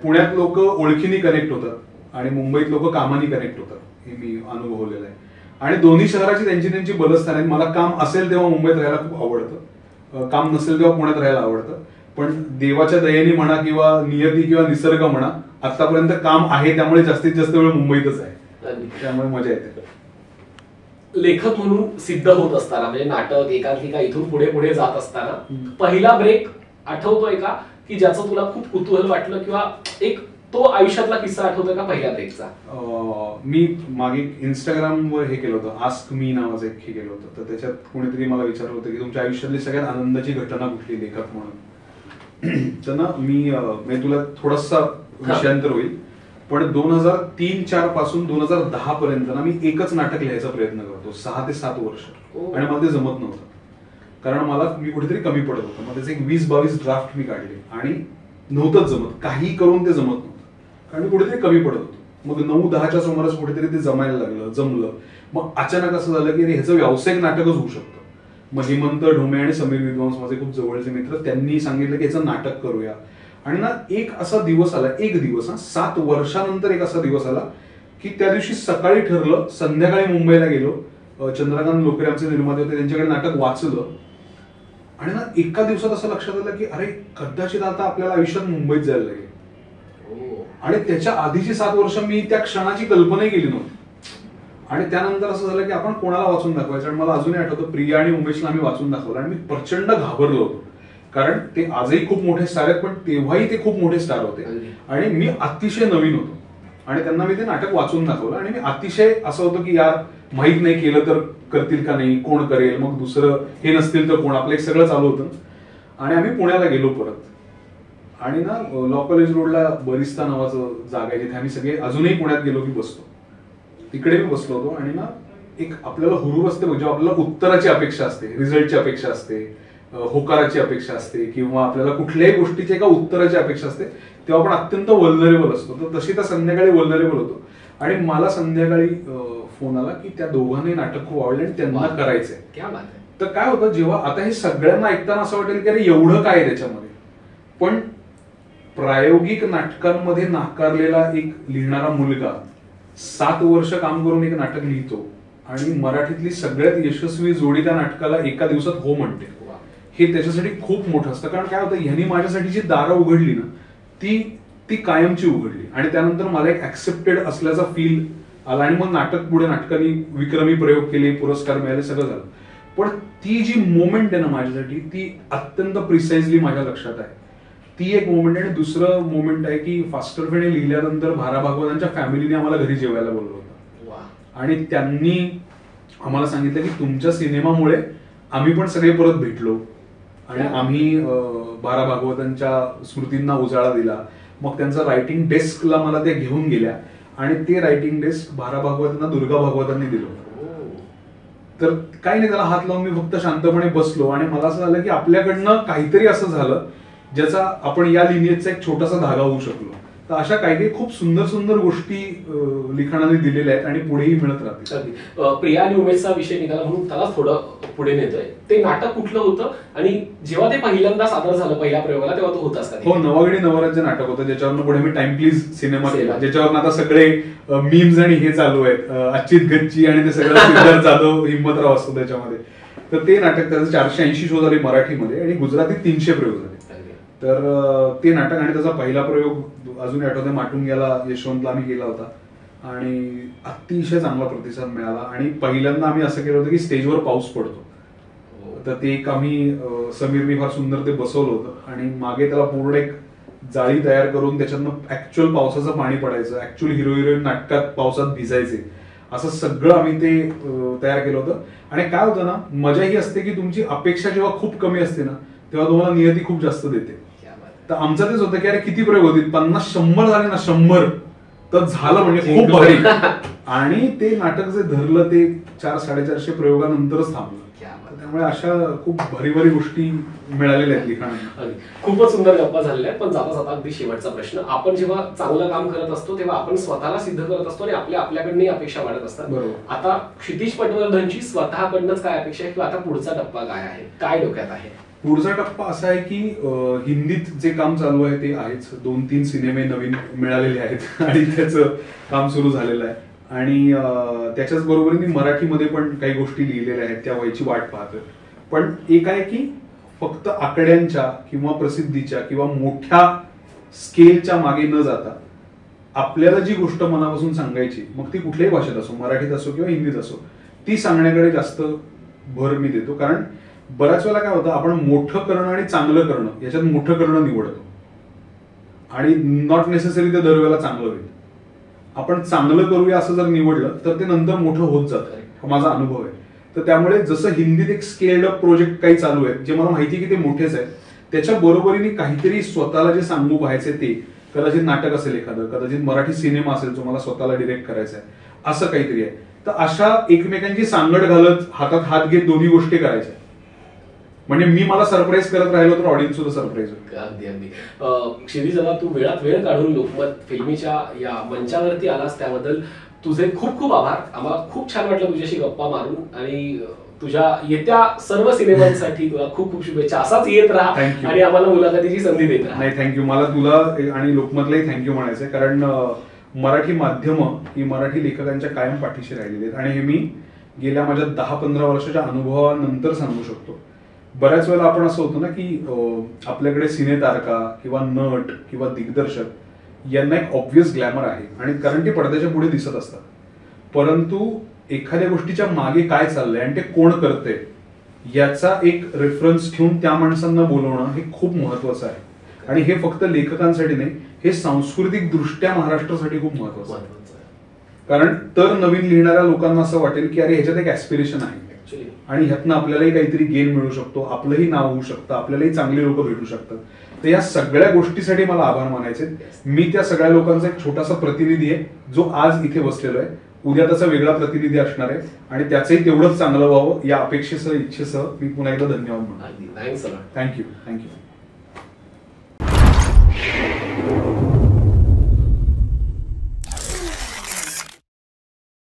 पुण्यात लोक ओळखीने कनेक्ट होतात आणि मुंबईत लोक कामाने कनेक्ट होतात, हे मी अनुभवलेलं आहे. आणि दोन्ही शहराची त्यांची बलस्थान आहेत. मला काम असेल तेव्हा मुंबईत राहायला खूप आवडतं, काम नसेल तेव्हा पुण्यात राहायला आवडतं. पण देवाच्या दयेने म्हणा किंवा नियती किंवा निसर्ग म्हणा, आतापर्यंत काम आहे त्यामुळे जास्तीत जास्त वेळ मुंबईतच आहे, त्यामुळे मजा येते. लेखक म्हणून सिद्ध होत असताना, म्हणजे नाटक एकांकिका इथून पुढे पुढे जात असताना पहिला ब्रेक आठवतोय का, की ज्याचं तुला खूप कुतूहल वाटलं, किंवा एक तो आयुष्यातला किस्सा आठवतोय का पहिल्या ब्रेकचा? मी मागे इंस्टाग्रामवर हे केलं होतं, आस्क मी नावाचं एक हे केलं होतं. तर त्याच्यात कोणीतरी मला विचारलं होतं की तुमच्या आयुष्यातली सगळ्यात आनंदाची घटना कुठली लेखक म्हणून. तर ना मी तुला थोडासा विषयांतर होईल, पण 2003-04 पासून 2010 पर्यंत ना मी एकच नाटक लिहायचा प्रयत्न करतो, 6 ते 7 वर्ष. आणि मला ते जमत नव्हतं, कारण मी कुठेतरी कमी पडत होतं. मग त्याचे एक 20-22 ड्राफ्ट मी काढले आणि नव्हतंच जमत, काही करून ते जमत नव्हतं, कारण मी कुठेतरी कमी पडत होतो. मग 9-10च्या सुमारास कुठेतरी ते जमायला लागलं, जमलं. मग अचानक असं झालं की ह्याचं व्यावसायिक नाटकच होऊ शकतं. मग हेमंत ढोमे आणि समीर विद्वांस, माझे खूप जवळचे मित्र, त्यांनी सांगितलं की याचं नाटक करूया. आणि ना एक असा दिवस आला, 7 वर्षानंतर एक असा दिवस आला की त्या दिवशी सकाळी ठरलं, संध्याकाळी मुंबईला गेलो, चंद्रकांत लोकरे आमचे निर्माते होते, त्यांच्याकडे नाटक वाचलं. आणि ना एका दिवसात असं लक्षात आलं की अरे कदाचित आता आपल्याला आयुष्यात मुंबईत जायला लागेल. आणि त्याच्या आधीची 7 वर्ष मी त्या क्षणाची कल्पनाही केली नव्हती. आणि त्यानंतर असं झालं की आपण कोणाला वाचून दाखवायचं. आणि मला अजूनही आठवतं, प्रिया आणि उमेशला आम्ही वाचून दाखवलं आणि मी प्रचंड घाबरलो होतो, कारण ते आजही खूप मोठे स्टार आहेत, पण तेव्हाही ते खूप मोठे स्टार होते आणि मी अतिशय नवीन होतो. आणि त्यांना मी ते नाटक वाचून दाखवलं आणि मी अतिशय असं होतं की यार माहीत नाही, केलं तर करतील का नाही, कोण करेल, मग दुसरं हे नसतील तर कोण, आपलं एक सगळं चालू होतं. आणि आम्ही पुण्याला गेलो परत. आणि ना लॉ कॉलेज रोडला बरिस्ता नावाचं जागा आहे, जिथे आम्ही सगळे अजूनही पुण्यात गेलो की बसतो, तिकडे मी बसलो होतो. आणि ना एक आपल्याला हुरूर असते, जेव्हा आपल्याला उत्तराची अपेक्षा असते, रिझल्टची अपेक्षा असते, होकाराची अपेक्षा असते, किंवा आपल्याला कुठल्याही गोष्टीची एका उत्तराची अपेक्षा असते, तेव्हा आपण अत्यंत वल्नरेबल असतो. तर तशी त्या संध्याकाळी वल्नरेबल होतो. आणि मला संध्याकाळी फोन आला की त्या दोघांनी नाटक खूप आवडले आणि त्यांना करायचंय. तर काय होतं, जेव्हा आता हे सगळ्यांना ऐकताना असं वाटेल की अरे एवढं काय त्याच्यामध्ये, पण प्रायोगिक नाटकांमध्ये नाकारलेला एक लिहिणारा मुलगा 7 वर्ष काम करून एक नाटक लिहितो आणि मराठीतली सगळ्यात यशस्वी जोडी त्या नाटकाला एका दिवसात हो म्हणते, हे त्याच्यासाठी खूप मोठं असतं. कारण काय होतं, ह्यांनी माझ्यासाठी जी दारं उघडली ना, ती कायमची उघडली. आणि त्यानंतर मला एक ऍक्सेप्टेड असल्याचा फील आला. आणि मग नाटकांनी विक्रमी प्रयोग केले, पुरस्कार मिळाले, सगळं झालं. पण ती जी मोमेंट आहे ना माझ्यासाठी, ती अत्यंत प्रिसाइजली माझ्या लक्षात आहे. ती एक मोमेंट आहे. आणि दुसरं मोमेंट आहे की फास्टर फेणे लिहिल्यानंतर भारा भागवतांच्या फॅमिलीने आम्हाला घरी जेवायला बोलवलं होतं आणि त्यांनी आम्हाला सांगितलं की तुमच्या सिनेमामुळे आम्ही पण सगळे परत भेटलो आणि आम्ही भारा भागवतांच्या स्मृतींना उजाळा दिला. मग त्यांचा रायटिंग डेस्कला मला त्या घेऊन गेल्या आणि ते रायटिंग डेस्क भारा भागवतांना दुर्गा भागवतांनी दिलं. तर काही नाही, त्याला हात लावून मी फक्त शांतपणे बसलो. आणि मला असं झालं की आपल्याकडनं काहीतरी असं झालं ज्याचा आपण या लिनियेचा एक छोटासा धागा होऊ शकलो. तर अशा काही खूप सुंदर सुंदर गोष्टी लिखाणाने दिलेल्या आहेत आणि पुढेही मिळत राहतील. प्रिया आणि उमेशचा विषय निघाला म्हणून त्याला थोडं पुढे नेतोय. ते नाटक कुठलं होतं आणि जेव्हा ते पहिल्यांदा सादर झालं पहिल्या प्रयोगाला तेव्हा तो होतास का? हो, नवागडी नवराज्य नाटक होतं, ज्याच्यावर पुढे मी टाइम प्लीज सिनेमा केला, ज्याच्यावर आता सगळे मीम्स आणि हे चालू आहेत, अच्युत गच्ची आणि ते सगळं सिद्धार्थ जाधव, हिम्मतराव असतो त्याच्यामध्ये. तर ते नाटक, त्याचं 480 शो झाले मराठीमध्ये आणि गुजरातीत 300 प्रयोग झाले. तर ते नाटक आणि त्याचा पहिला प्रयोग अजूनही आठवतोय, माटुंग्याला यशवंतला आम्ही केला होता आणि अतिशय चांगला प्रतिसाद मिळाला. आणि पहिल्यांदा आम्ही असं केलं होतं की स्टेजवर पाऊस पडतो, तर ते एक आम्ही समीरनी फार सुंदर ते बसवलं होतं आणि मागे त्याला पूर्ण एक जाळी तयार करून त्याच्यातनं ऍक्च्युअल पावसाचं पाणी पडायचं, ऍक्च्युअल हिरो हिरोईन नाटकात पावसात भिजायचे, असं सगळं आम्ही ते तयार केलं होतं. आणि काय होतं ना, मजा ही असते की तुमची अपेक्षा जेव्हा खूप कमी असते ना तेव्हा तुम्हाला नियती खूप जास्त देते. तर आमचं तेच होतं की अरे किती प्रयोग होतील, 50-100 झाले ना, 100 तर झालं म्हणजे खूप भारी. आणि ते नाटक जे धरलं ते 400-450 प्रयोगानंतरच थांबलं. त्यामुळे अशा खूप भारी भारी गोष्टी मिळालेल्या आहेत लिखाणात. खूपच सुंदर गप्पा झालेल्या आहेत. पण जाता जाता अगदी शेवटचा प्रश्न, आपण जेव्हा चांगलं काम करत असतो तेव्हा आपण स्वतःला सिद्ध करत असतो आणि आपल्याकडनंही अपेक्षा वाढत असतात. आता क्षितिज पटवर्धनची स्वतःकडनंच काय अपेक्षा आहे किंवा आता पुढचा टप्पा काय आहे, काय डोक्यात आहे? पुढचा टप्पा असा आहे की हिंदीत जे काम चालू आहे ते आहेच, 2-3 सिनेमे नवीन मिळालेले आहेत आणि त्याचं काम सुरू झालेलं आहे. आणि त्याच्याच बरोबरीने मराठीमध्ये पण काही गोष्टी लिहिलेल्या आहेत, त्या व्हायची वाट पाहतोय. पण एक आहे की फक्त आकड्यांच्या किंवा प्रसिद्धीच्या किंवा मोठ्या स्केलच्या मागे न जाता आपल्याला जी गोष्ट मनापासून सांगायची, मग ती कुठल्याही भाषेत असो, मराठीत असो किंवा हिंदीत असो, ती सांगण्याकडे जास्त भर मी देतो. कारण बऱ्याच वेळेला काय होतं, आपण मोठं करणं आणि चांगलं करणं याच्यात मोठं करणं निवडतो आणि नॉट नेसेसरी ते दरवेळेला चांगलं होईल. आपण चांगलं करूया असं जर निवडलं तर ते नंतर मोठं होत जातं, हा माझा अनुभव आहे. तर त्यामुळे जसं हिंदीत एक स्केल्ड अप प्रोजेक्ट काही चालू आहेत जे मला माहिती की ते मोठेच आहेत, त्याच्या बरोबरीने काहीतरी स्वतःला जे सांगू पाहायचे ते, कदाचित नाटक असेल एखादं, कदाचित मराठी सिनेमा असेल जो मला स्वतःला डिरेक्ट करायचा आहे, असं काहीतरी आहे. तर अशा एकमेकांची सांगड घालत हातात हात घेत दोन्ही गोष्टी करायच्या, म्हणजे मी मला सरप्राईज करत राहिलो तर ऑडियन्स सुद्धा सरप्राईज होईल. अगदी अगदी. क्षितिज, तू वेळात वेळ काढून लोकमत फिल्मीच्या या मंचावरती आलास त्याबद्दल तुझे खूप खूप आभार. आम्हाला खूप छान वाटलं तुझ्याशी गप्पा मारून आणि तुझ्या येत्या सर्व सिनेमांसाठी तुला खूप खूप शुभेच्छा. असाच येत राहा आणि आम्हाला मुलाखतीची संधी देत राहा. नाही, थँक्यू. मला तुला आणि लोकमतलाही थँक्यू म्हणायचंय, कारण मराठी माध्यमं ही मराठी लेखकांच्या कायम पाठीशी राहिलेली आहेत आणि हे मी गेल्या माझ्या 10-15 वर्षाच्या अनुभवानंतर सांगू शकतो. बऱ्याच वेळेला आपण असं होतं ना की आपल्याकडे सिनेतारका किंवा नट किंवा दिग्दर्शक यांना एक ऑब्व्हियस ग्लॅमर आहे आणि कारण ते पडद्याच्या पुढे दिसत असतात, परंतु एखाद्या गोष्टीच्या मागे काय चाललंय आणि ते कोण करतंय याचा एक रेफरन्स ठेवून त्या माणसांना बोलवणं हे खूप महत्वाचं आहे. आणि हे फक्त लेखकांसाठी नाही, हे सांस्कृतिक दृष्ट्या महाराष्ट्रासाठी खूप महत्वाचं आहे. कारण तर नवीन लिहिणाऱ्या लोकांना असं वाटेल की अरे ह्याच्यात एक ऍस्पिरेशन आहे आणि ह्यातनं आपल्यालाही काहीतरी गेन मिळू शकतो, आपलंही नाव होऊ शकतं, आपल्यालाही चांगली लोक भेटू शकतात. तर या सगळ्या गोष्टीसाठी मला आभार मानायचे. मी त्या सगळ्या लोकांचा एक छोटासा प्रतिनिधी आहे जो आज इथे बसलेलो आहे. उद्या त्याचा वेगळा प्रतिनिधी असणार आहे आणि त्याचंही तेवढंच चांगलं व्हावं या अपेक्षेसह इच्छेसह मी पुन्हा एकदा धन्यवाद म्हणतो. थँक्यू. थँक्यू.